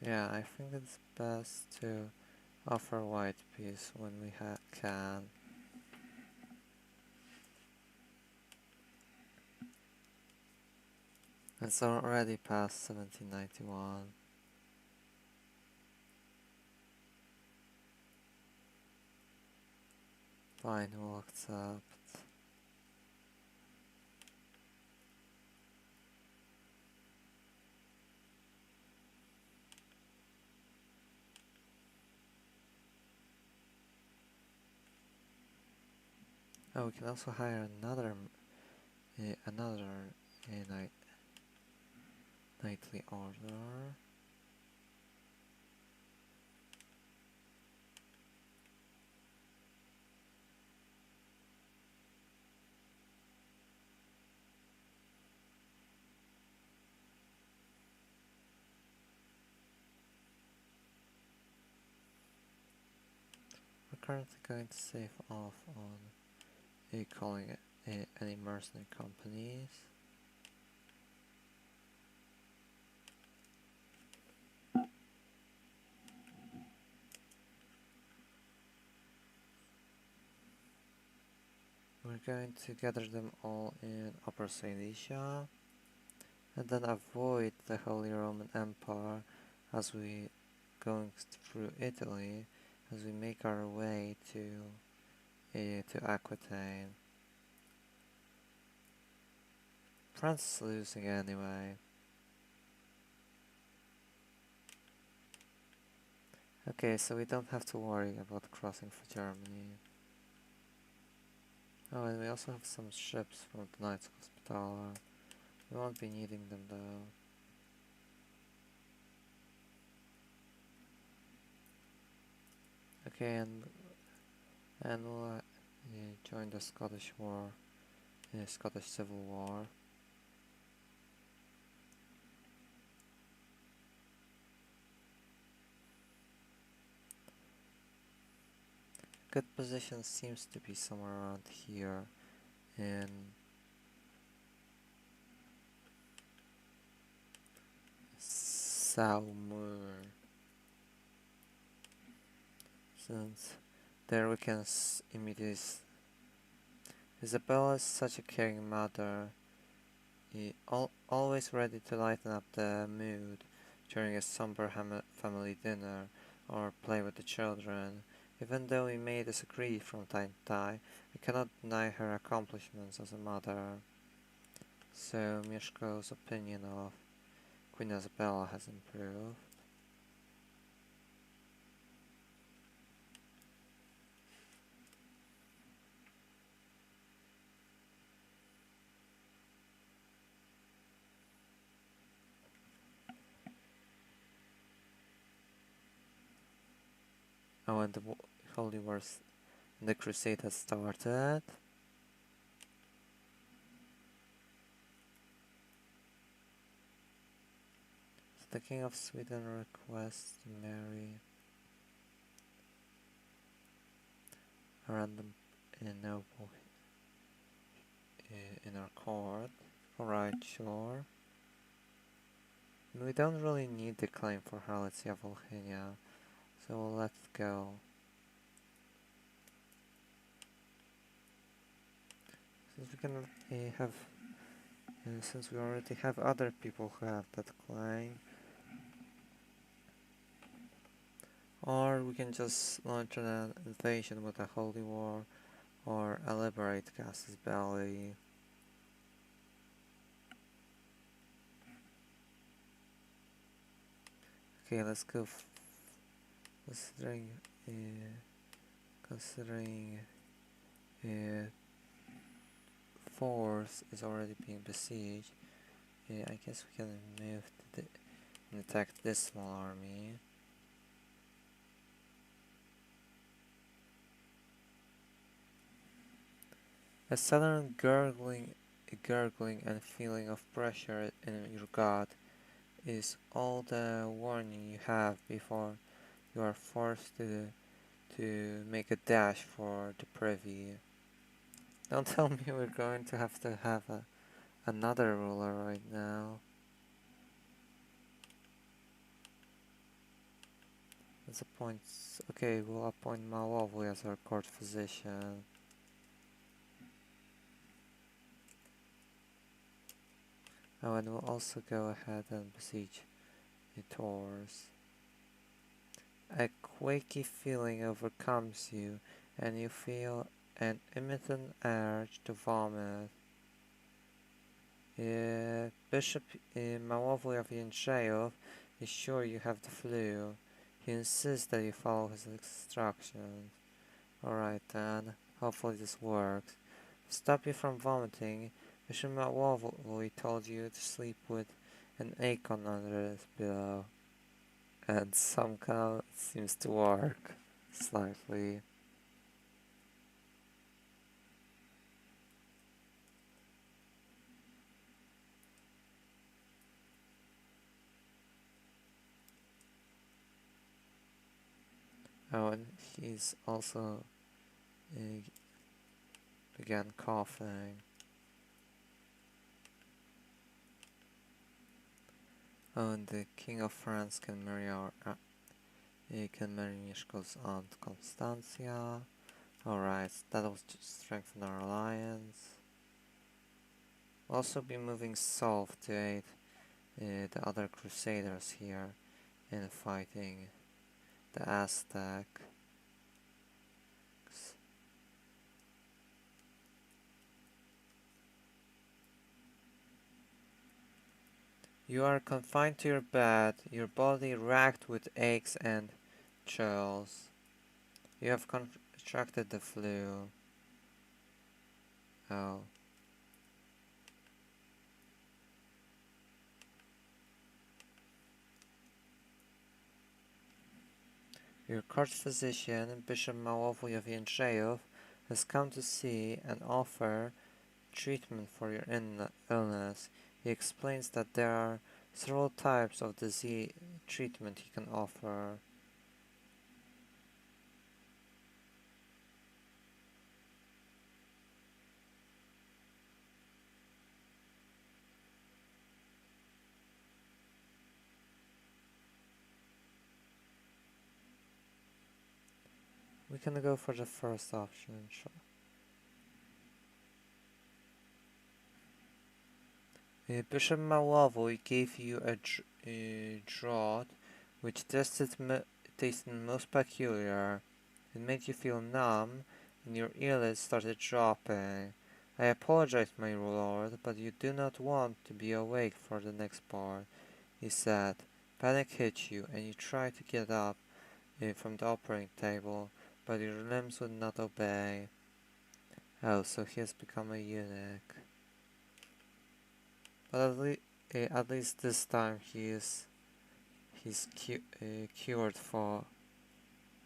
Yeah, I think it's best to offer white peace when we can. It's already past 1791. Fine, we'll accept. Oh, we can also hire another knightly order. We're currently going to save off on calling any mercenary companies. We're going to gather them all in Upper Silesia and then avoid the Holy Roman Empire as we going through Italy as we make our way to Aquitaine. France is losing anyway. Okay, so we don't have to worry about crossing for Germany. Oh, and we also have some ships from the Knights Hospitaller. We won't be needing them though. Okay, and we'll join the Scottish War, Scottish Civil War. Good position seems to be somewhere around here in Saumur. Since there we can immediately Isabella is such a caring mother, always ready to lighten up the mood during a somber family dinner or play with the children. Even though we may disagree from time to time, I cannot deny her accomplishments as a mother. So Mieszko's opinion of Queen Isabella has improved. Oh, and the Holy Wars, the Crusade has started. The King of Sweden requests to marry a random noble in our court. Alright, sure. We don't really need the claim for Halicia Volhynia, so we'll let it go. Since we can have, since we already have other people who have that claim, or we can just launch an invasion with a holy war, or liberate Casus Belli. Okay, let's go. Considering force is already being besieged, I guess we can move and attack this small army. A sudden gurgling and feeling of pressure in your gut is all the warning you have before you are forced to make a dash for the privy. Don't tell me we're going to have another ruler right now. Let's appoint. Okay, we'll appoint Małowły as our court physician. Oh, and we'll also go ahead and besiege the Tours. A quaky feeling overcomes you, and you feel an imminent urge to vomit. Bishop Małowły of Jędrzejów is sure you have the flu. He insists that you follow his instructions. Alright then, hopefully this works. Stop you from vomiting. Bishop Władysław told you to sleep with an icon under his pillow. And somehow it seems to work. Slightly. Oh, and he's also began coughing. Oh, and the King of France can marry Mieszko's aunt Constantia. Alright, that'll strengthen our alliance. We'll also be moving south to aid the other Crusaders here in fighting the Aztecs. You are confined to your bed, your body racked with aches and chills. You have contracted the flu. Oh. Your court physician, Bishop Władysław, has come to see and offer treatment for your illness. He explains that there are several types of disease treatment he can offer. We can go for the first option, sure. Bishop Władysław gave you a draught which tasted most peculiar. It made you feel numb, and your eyelids started dropping. I apologize, my lord, but you do not want to be awake for the next part, he said. Panic hit you, and you tried to get up from the operating table, but your limbs would not obey. Oh, so he has become a eunuch. But at least this time he's cured from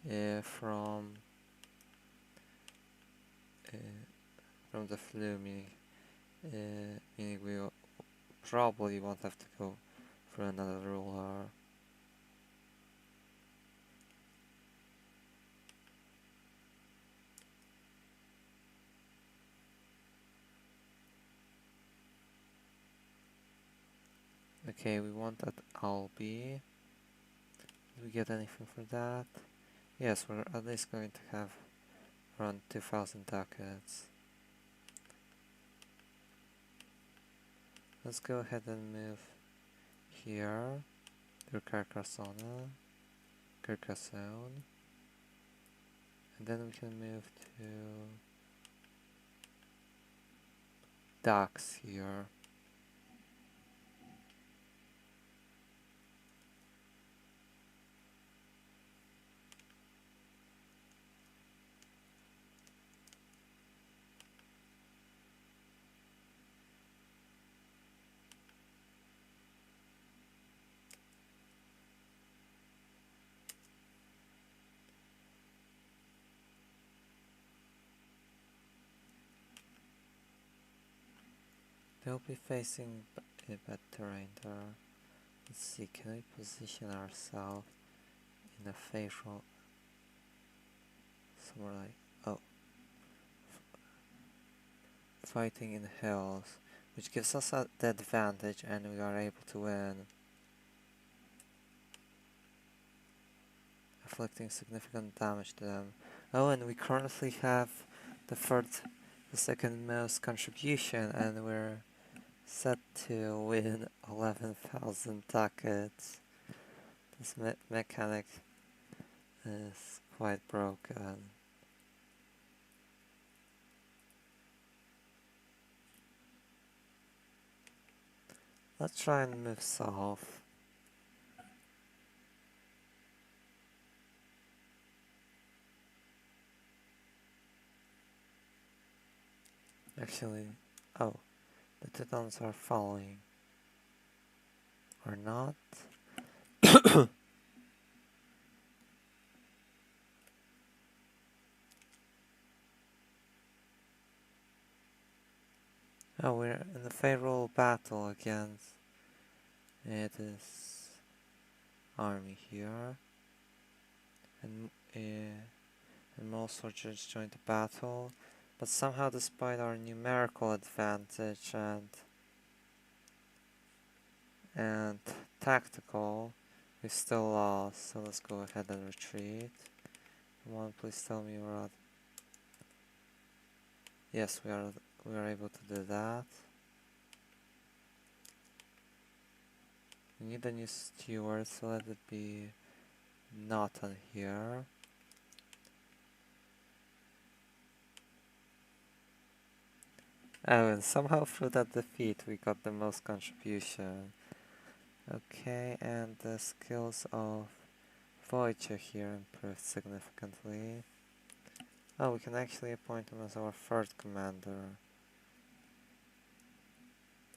the flu, meaning we probably won't have to go for another ruler. Okay, we want that Albi. Did we get anything for that? Yes, we're at least going to have around 2,000 ducats. Let's go ahead and move here to Carcassonne, and then we can move to Dax here. They'll be facing a bad terrain there. Let's see, can we position ourselves in a favorable somewhere like, oh, fighting in hills, which gives us the advantage and we are able to win. Inflicting significant damage to them. Oh, and we currently have the second most contribution, and we're set to win 11,000 ducats. This mechanic is quite broken. Let's try and move south. Actually, oh, the Teutons are falling. Or not? Oh, we're in a favorable battle against this army here. And most soldiers joined the battle. But somehow, despite our numerical advantage and tactical, we still lost. So let's go ahead and retreat. Come on, please tell me we're at. Yes, we are able to do that. We need a new steward, so let it be not on here. Oh, and somehow through that defeat we got the most contribution. Okay, and the skills of Wojciech here improved significantly. Oh, we can actually appoint him as our third commander.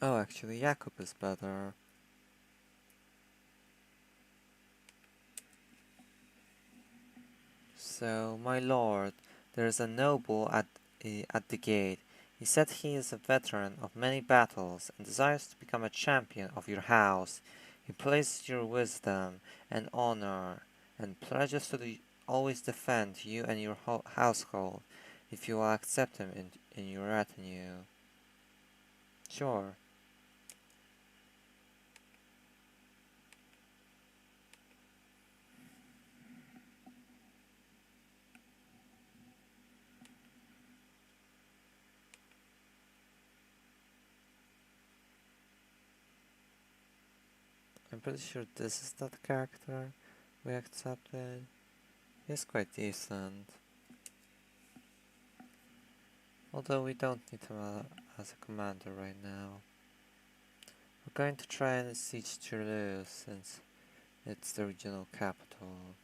Oh, actually Jakub is better. So, my lord, there is a noble at the gate. He said he is a veteran of many battles and desires to become a champion of your house. He praises your wisdom and honor and pledges to always defend you and your household if you will accept him in your retinue. Sure. I'm pretty sure this is that character we accepted. He's quite decent. Although we don't need him as a commander right now. We're going to try and siege Toulouse since it's the regional capital.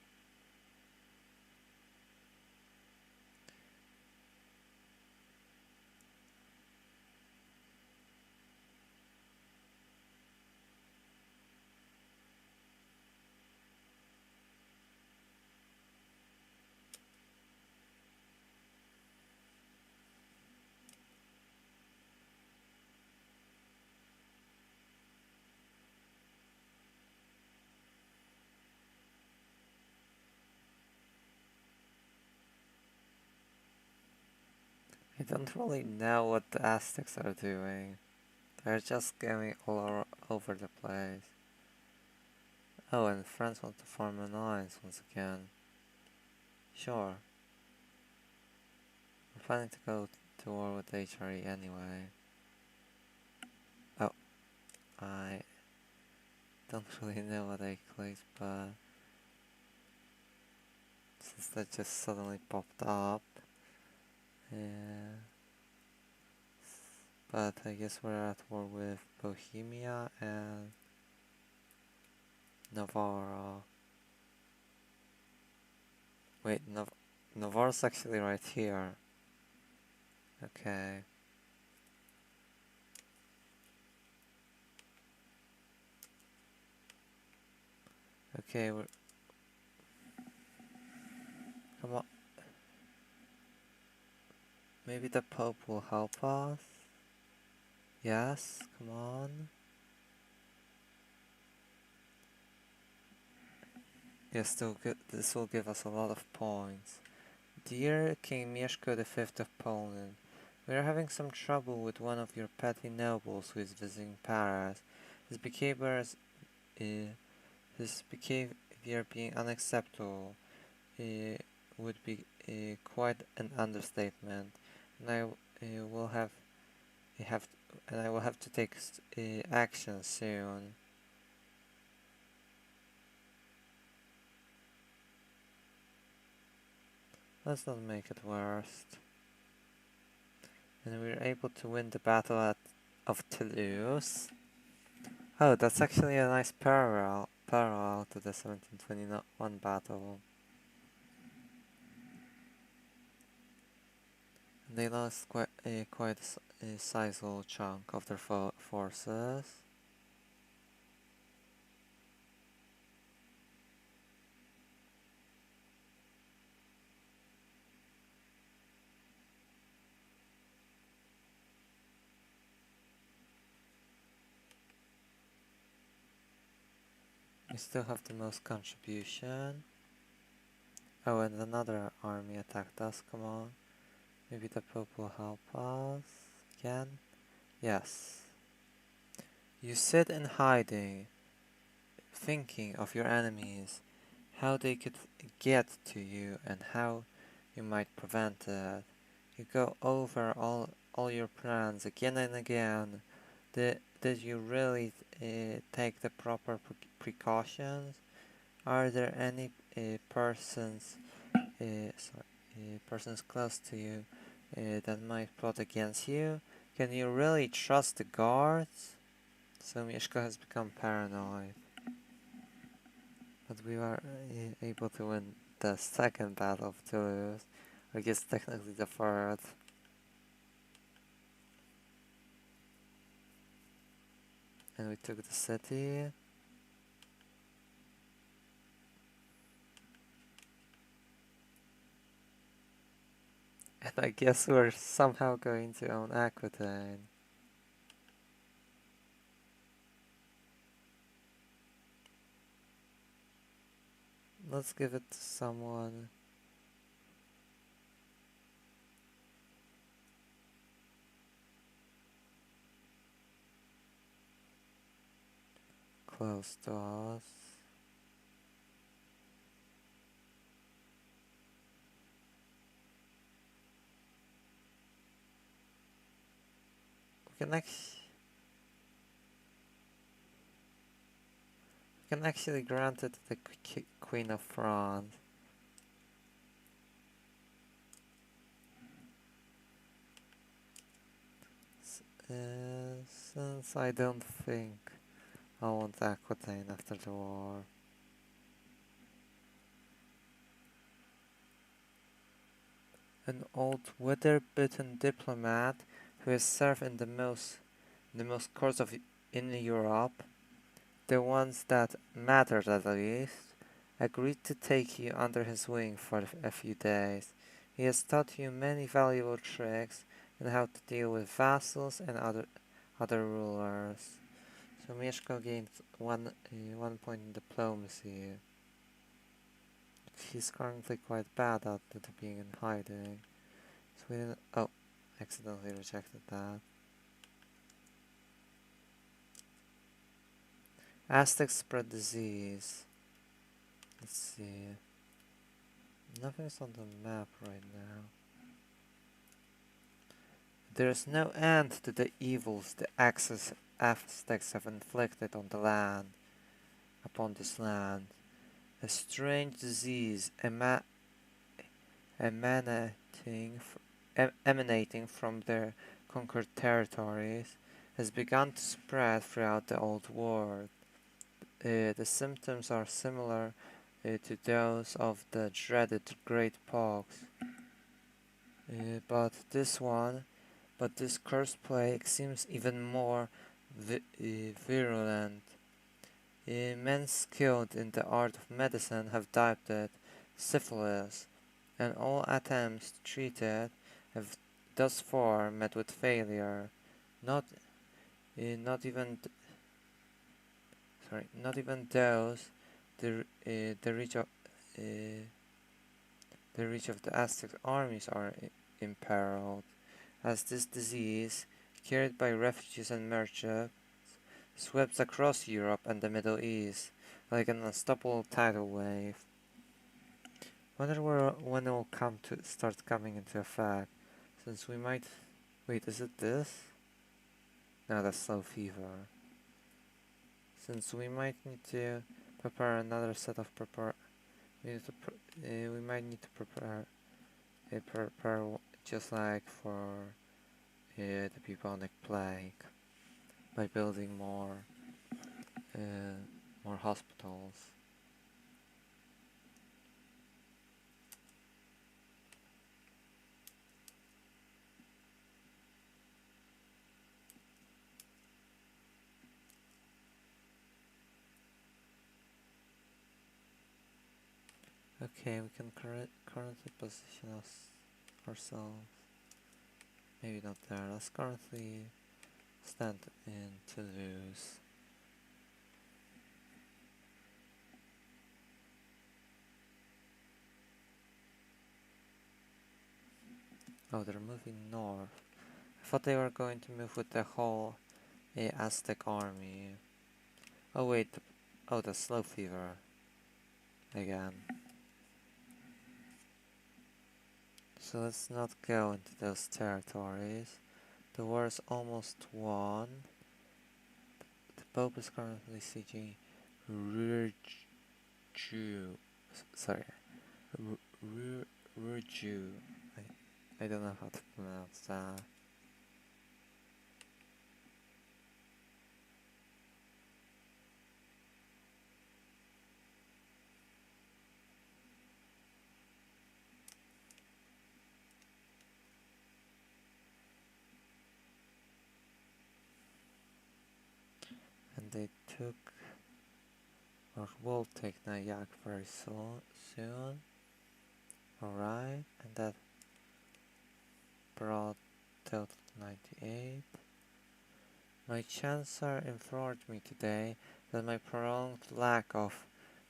I don't really know what the Aztecs are doing. They're just going all over the place. Oh, and France want to form an alliance once again. Sure. We're planning to go to war with HRE anyway. Oh, I don't really know what I clicked, but since that just suddenly popped up, yeah. But I guess we're at war with Bohemia and Navarra. Wait, Navarra's actually right here. Okay. Okay, we're... Come on. Maybe the Pope will help us? Yes, come on. Yes, this will give us a lot of points. Dear King Mieszko V of Poland, we are having some trouble with one of your petty nobles who is visiting Paris. His behavior being unacceptable would be quite an understatement, and will have I will have to take action soon. Let's not make it worse. And we were able to win the battle of Toulouse. Oh, that's actually a nice parallel to the 1721 battle. They lost quite a sizable chunk of their forces. We still have the most contribution. Oh, and another army attacked us, come on. Maybe the Pope will help us again? Yes. You sit in hiding, thinking of your enemies, how they could get to you and how you might prevent it. You go over all your plans again and again. Did you really take the proper precautions? Are there any persons close to you that might plot against you? Can you really trust the guards? So Mieszko has become paranoid. But we were able to win the second battle of Toulouse. I guess technically the third. And we took the city. And I guess we're somehow going to own Aquitaine. Let's give it to someone. Close to us. We can actually grant it to the Queen of France. Since I don't think I want Aquitaine after the war. An old weather-bitten diplomat who has served in the most courts in Europe, the ones that mattered at least, agreed to take you under his wing for a few days. He has taught you many valuable tricks and how to deal with vassals and other rulers. So Mieszko gained one point in diplomacy. He's currently quite bad at being in hiding. Sweden. Oh, accidentally rejected that. Aztecs spread disease. Let's see. Nothing's on the map right now. There is no end to the evils the Aztecs have inflicted on the land, upon this land. A strange disease emanating from their conquered territories has begun to spread throughout the old world. The symptoms are similar to those of the dreaded Great Pox, but this cursed plague seems even more virulent. Men skilled in the art of medicine have dubbed it syphilis, and all attempts to treat it have thus far met with failure. Not even those the reach of the Aztec armies are imperiled, as this disease, carried by refugees and merchants, swept across Europe and the Middle East like an unstoppable tidal wave. Wonder when it will start coming into effect, since we might. Wait, is it this? No, that's slow fever. Since we might need to prepare another set of we might need to prepare just like for the bubonic plague by building more hospitals. Okay, we can currently position ourselves. Maybe not there. Let's currently stand in Toulouse. Oh, they're moving north. I thought they were going to move with the whole Aztec army. Oh wait, oh, the slow fever again. So let's not go into those territories. The war is almost won. The Pope is currently sieging Rurju. Sorry, Rurju. I don't know how to pronounce that. And they took or will take Nyack very soon. Alright, and that brought total to 98. My chancellor informed me today that my prolonged lack of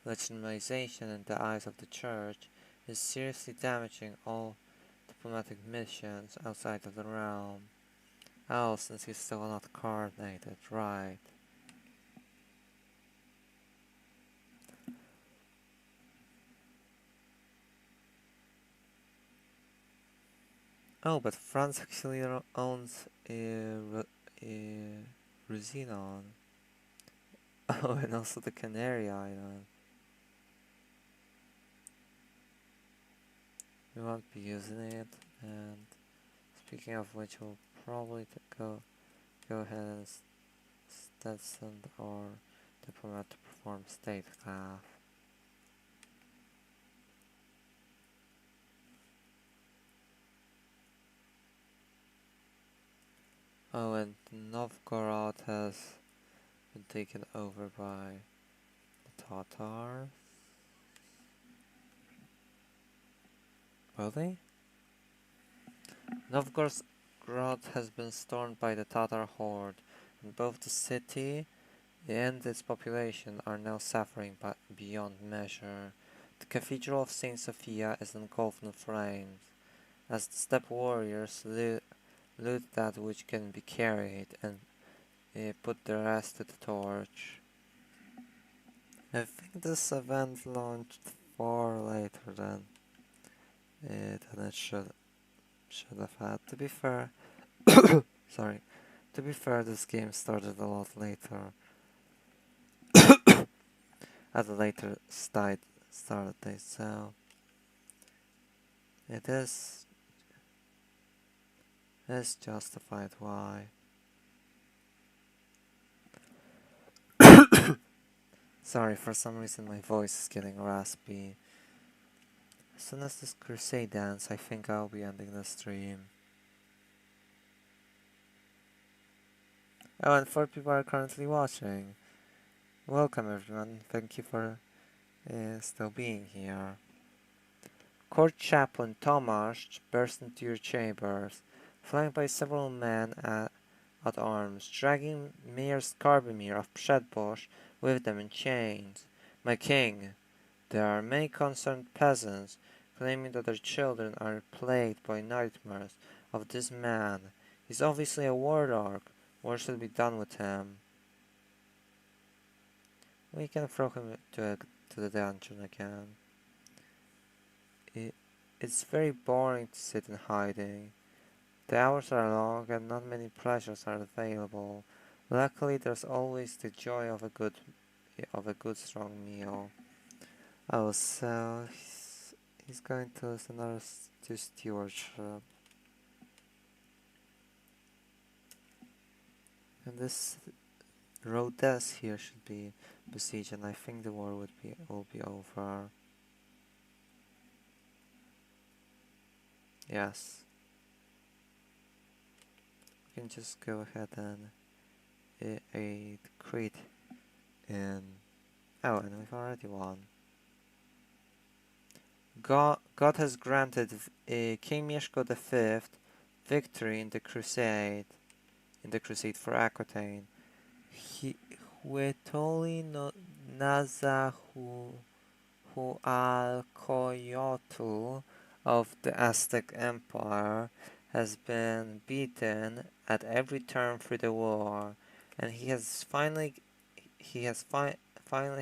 legitimization in the eyes of the church is seriously damaging all diplomatic missions outside of the realm. Oh, since he's still not coordinated, right. Oh, but France actually owns Ruzinon. Oh, and also the Canary Island. We won't be using it, and speaking of which, we'll probably go ahead and send our diplomat to perform statecraft. Oh, and Novgorod has been taken over by the Tatars. Will they? Novgorod has been stormed by the Tatar horde, and both the city and its population are now suffering beyond measure. The Cathedral of Saint Sophia is engulfed in flames, as the steppe warriors loot that which can be carried and put the rest to the torch. I think this event launched far later than it should have had. To be fair, sorry. To be fair, this game started a lot later. At a later start date, so it is justified why. Sorry, for some reason my voice is getting raspy. As soon as this crusade ends, I think I'll be ending the stream. Oh, and 4 people are currently watching. Welcome everyone, thank you for still being here. Court chaplain Tomasz burst into your chambers, flanked by several men at arms, dragging Mayor Skarbimir of Przedbosch with them in chains. My king, there are many concerned peasants claiming that their children are plagued by nightmares of this man. He's obviously a warlock. What should be done with him? We can throw him to the dungeon again. It's very boring to sit in hiding. The hours are long and not many pleasures are available. Luckily, there's always the joy of a good strong meal. Oh, so he's going to lose another to stewardship. And this Rhodes here should be besieged, and I think the war will be over. Yes. We can just go ahead and aid Crete in... Oh, and we've already won. God has granted King Mieszko V victory in the crusade for Aquitaine. Huetoli no Naza Hualcoyotl of the Aztec Empire has been beaten at every turn through the war, and he has finally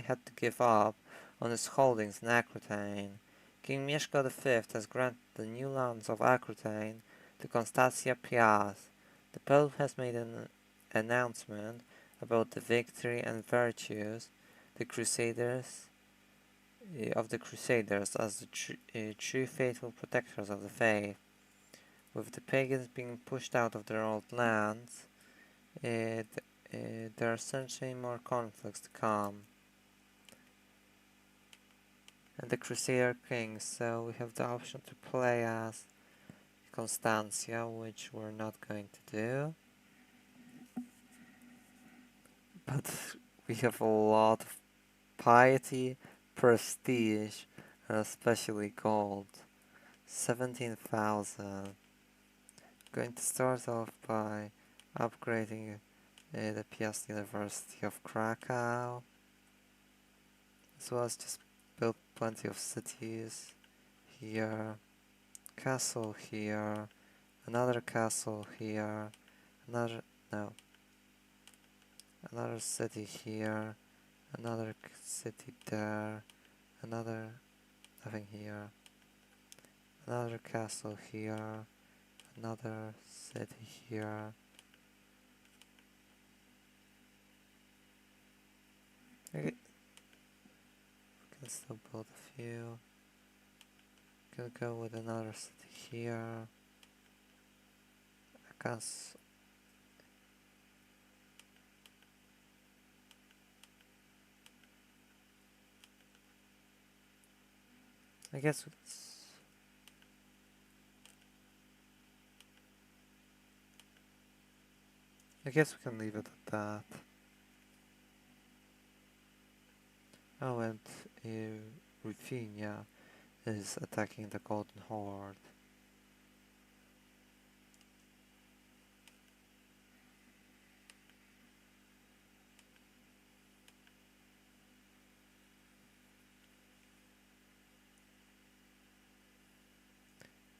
had to give up on his holdings in Aquitaine. King Mieszko V has granted the new lands of Aquitaine to Constantia Piast. The Pope has made an announcement about the victory and virtues the Crusaders of the Crusaders as the true faithful protectors of the faith. With the pagans being pushed out of their old lands, there are certainly more conflicts to come. And the Crusader kings, so we have the option to play as Constantia, which we're not going to do. But we have a lot of piety, prestige, and especially gold. 17,000. Going to start off by upgrading the Piast University of Krakow, as well as just build plenty of cities here, castle here, another castle here, another city here, another city there, nothing here, another castle here, another city here. Okay. We can still build a few. Gonna go with another city here. I guess we can leave it at that. Oh, and Ruthenia is attacking the Golden Horde.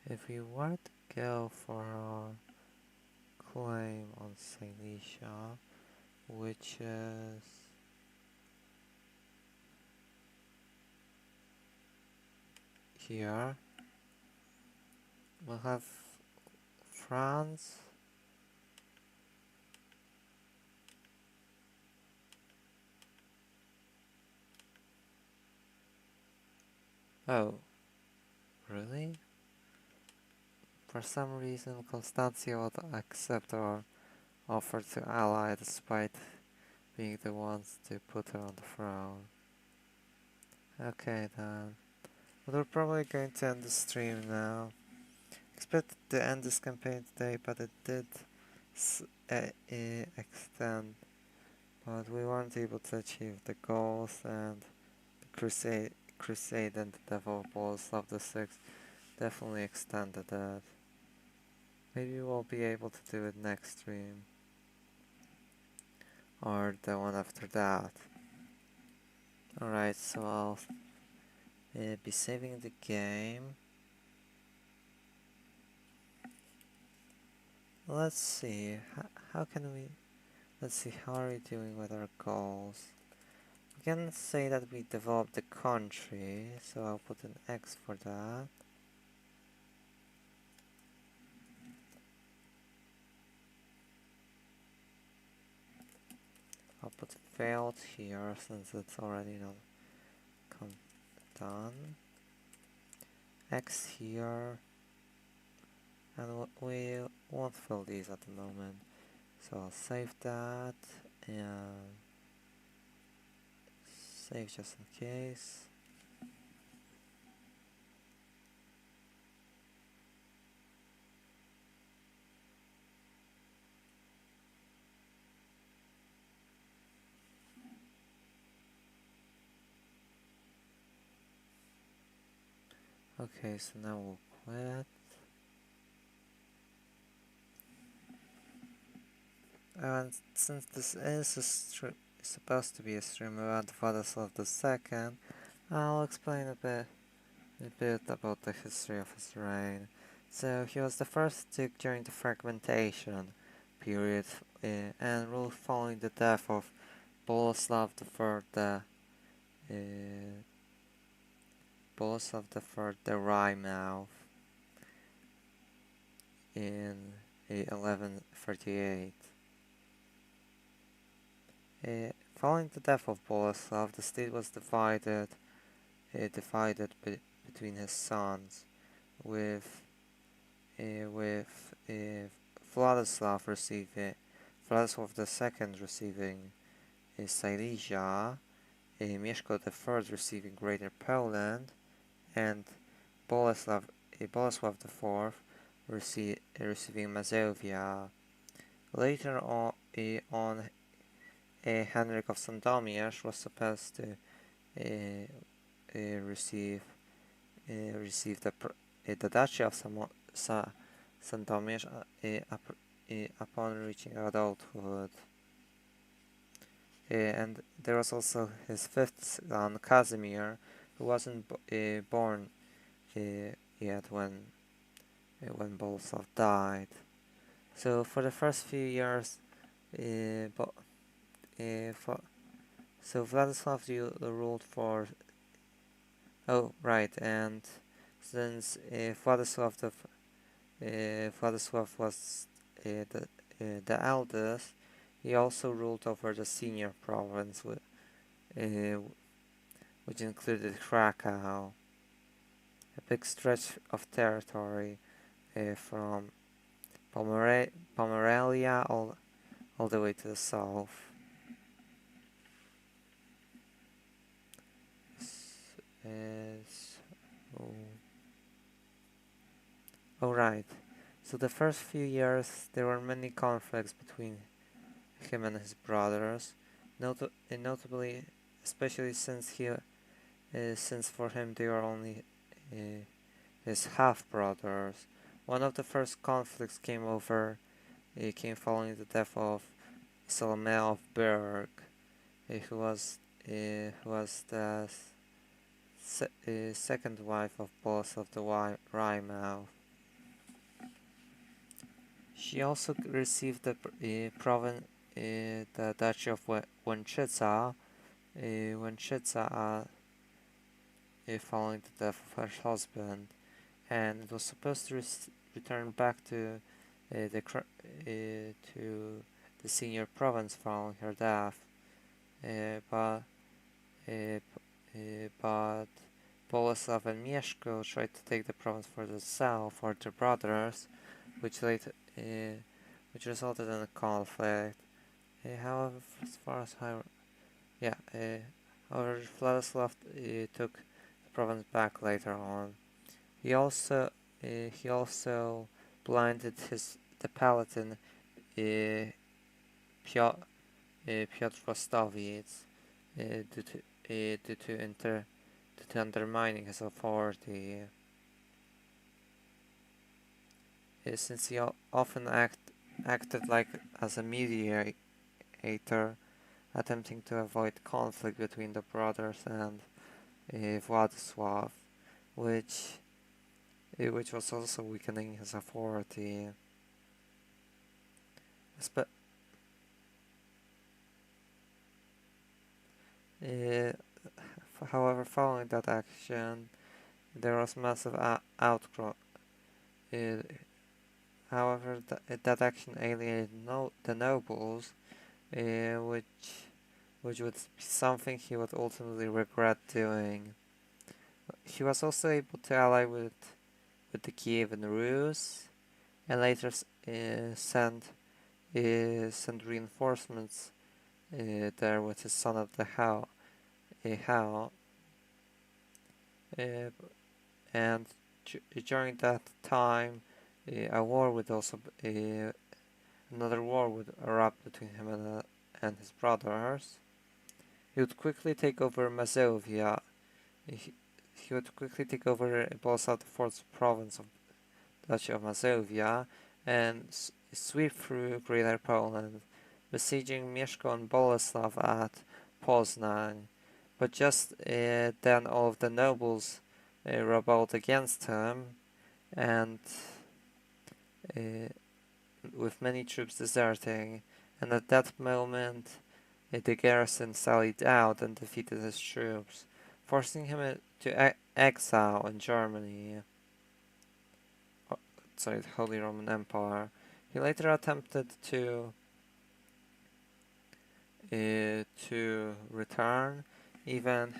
If we were to go for our claim on Silesia, which is here, we'll have France, oh, really? For some reason Constantia would accept our offer to ally despite being the ones to put her on the throne. Okay then. But we're probably going to end the stream now. Expected to end this campaign today, but it did extend. But we weren't able to achieve the goals, and the Crusade and the Devil Balls of the Six definitely extended that. Maybe we'll be able to do it next stream. Or the one after that. Alright, so I'll be saving the game. Let's see, how can we... Let's see, how are we doing with our goals? We can say that we developed the country, so I'll put an X for that. I'll put failed here since it's already not done. X here, and we won't fill these at the moment, so I'll save that and save just in case. Okay, so now we'll quit. And since this is supposed to be a stream about Władysław II, I'll explain a bit about the history of his reign. So he was the first duke during the fragmentation period and ruled following the death of Bolesław III the Wry-Mouth in 1138. Following the death of Bolesław, the state was divided between his sons, with Władysław II receiving Silesia, Mieszko III receiving Greater Poland, and Bolesław IV receiving Mazovia. Later on Henryk of Sandomierz was supposed to receive the Duchy of Sandomierz upon reaching adulthood. And there was also his fifth son, Casimir, who wasn't born yet when Bolesław died. So for the first few years, Władysław ruled for. Oh right, and since Władysław was the eldest, he also ruled over the senior province, which included Krakow, a big stretch of territory from Pomerelia all the way to the south. Right. So the first few years there were many conflicts between him and his brothers, notably, especially since for him they were only his half brothers. One of the first conflicts came following the death of Salome of Berg, who was the second wife of Bolesław the Wry-Mouth. She also received the Duchy of Łęczyca, following the death of her husband, and it was supposed to return back to the senior province following her death, but Bolesław and Mieszko tried to take the province for themselves or their brothers, which resulted in a conflict. However, Władysław took the province back later on. He also blinded the Palatine Piotr Rostowitz due to undermining his authority. Since he often acted as a mediator, attempting to avoid conflict between the brothers and Władysław, which was also weakening his authority. However, following that action, there was massive outcry. However, that action alienated the nobles, which would be something he would ultimately regret doing. He was also able to ally with the Kievan Rus, and later send reinforcements there with his son of the How, and during that time, another war would erupt between him and his brothers. He would quickly take over Mazovia. he would quickly take over Bolesław IV's province of Duchy of Mazovia and sweep through Greater Poland, besieging Mieszko and Bolesław at Poznań. But just then all of the nobles rebelled against him, and with many troops deserting, and at that moment the garrison sallied out and defeated his troops, forcing him to exile in Germany, the Holy Roman Empire. He later attempted to return, even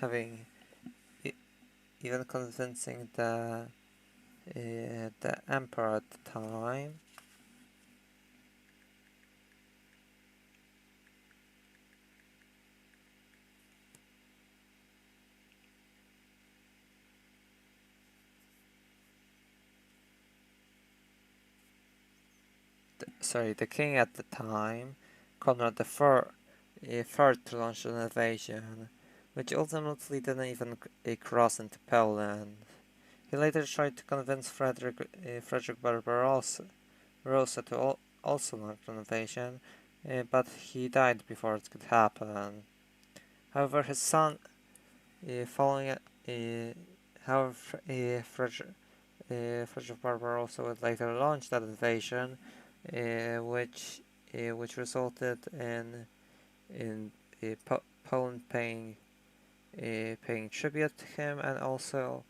convincing the emperor at the time. The king at the time, Conrad III, to launch an invasion, which ultimately didn't even cross into Poland. He later tried to convince Frederick Barbarossa to also launch an invasion, but he died before it could happen. However, his son, Frederick Barbarossa would later launch that invasion, which resulted in Poland paying tribute to him, and also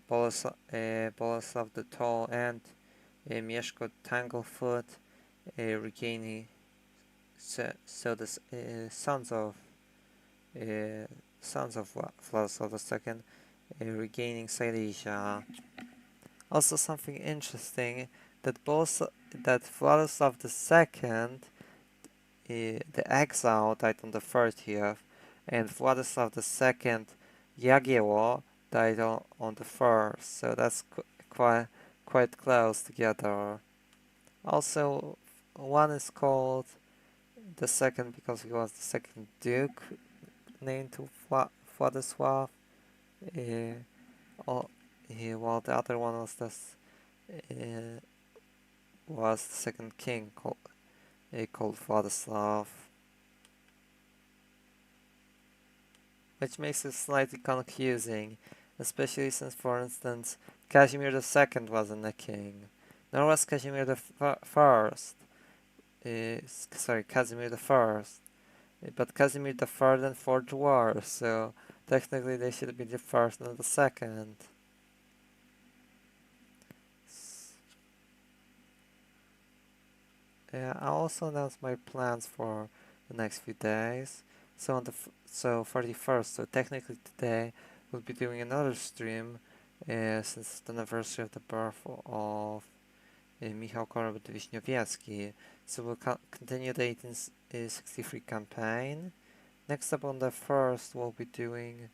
Bolesław the Tall and Mieszko Tanglefoot regaining the sons of Władysław II regaining Silesia. Also, something interesting that Władysław II, the Exile, died on the 30th, and Władysław II Jagiełło died on the 1st, so that's quite close together. Also, one is called the second because he was the second duke named to Władysław, while the other one was the second king called Władysław, which makes it slightly confusing, especially since, for instance, Casimir II wasn't a king, nor was Casimir Casimir I, but Casimir III and fought the war, so technically they should be the first and the second. I'll also announce my plans for the next few days. So for the first, so technically today we'll be doing another stream, since it's the anniversary of the birth of Michał Korobut-Wiśniowiecki. So we'll continue the 1863 campaign. Next up on the first, we'll be doing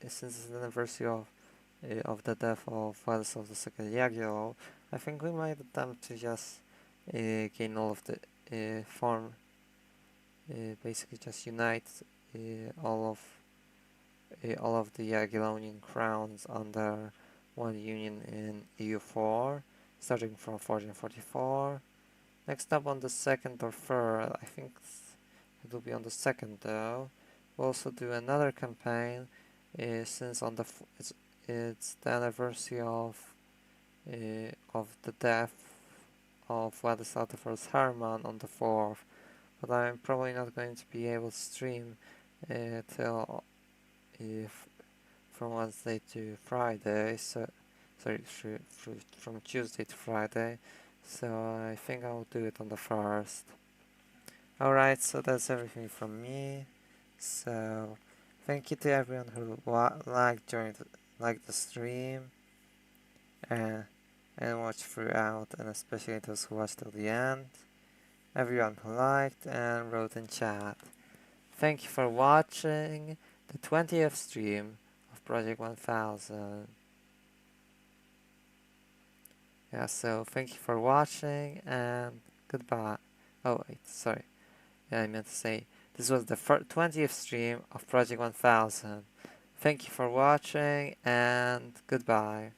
since it's the anniversary of the death of Władysław II Jagiełło, I think we might attempt to just gain all of the basically just unite all of the Jagiellonian crowns under one union in EU4, starting from 1444. Next up on the second or third, I think it will be on the second though. We'll also do another campaign, since on it's the anniversary of the death of Władysław I's Herman on the 4th, but I'm probably not going to be able to stream till from Wednesday to Friday, from Tuesday to Friday, so I think I'll do it on the 1st. Alright, so that's everything from me. So thank you to everyone who liked the stream and watched throughout, and especially those who watched till the end. Everyone who liked and wrote in chat. Thank you for watching the 20th stream of Project 1000. Yeah, so thank you for watching and goodbye. Oh wait, sorry. Yeah, I meant to say This was the 20th stream of Project 1000. Thank you for watching and goodbye.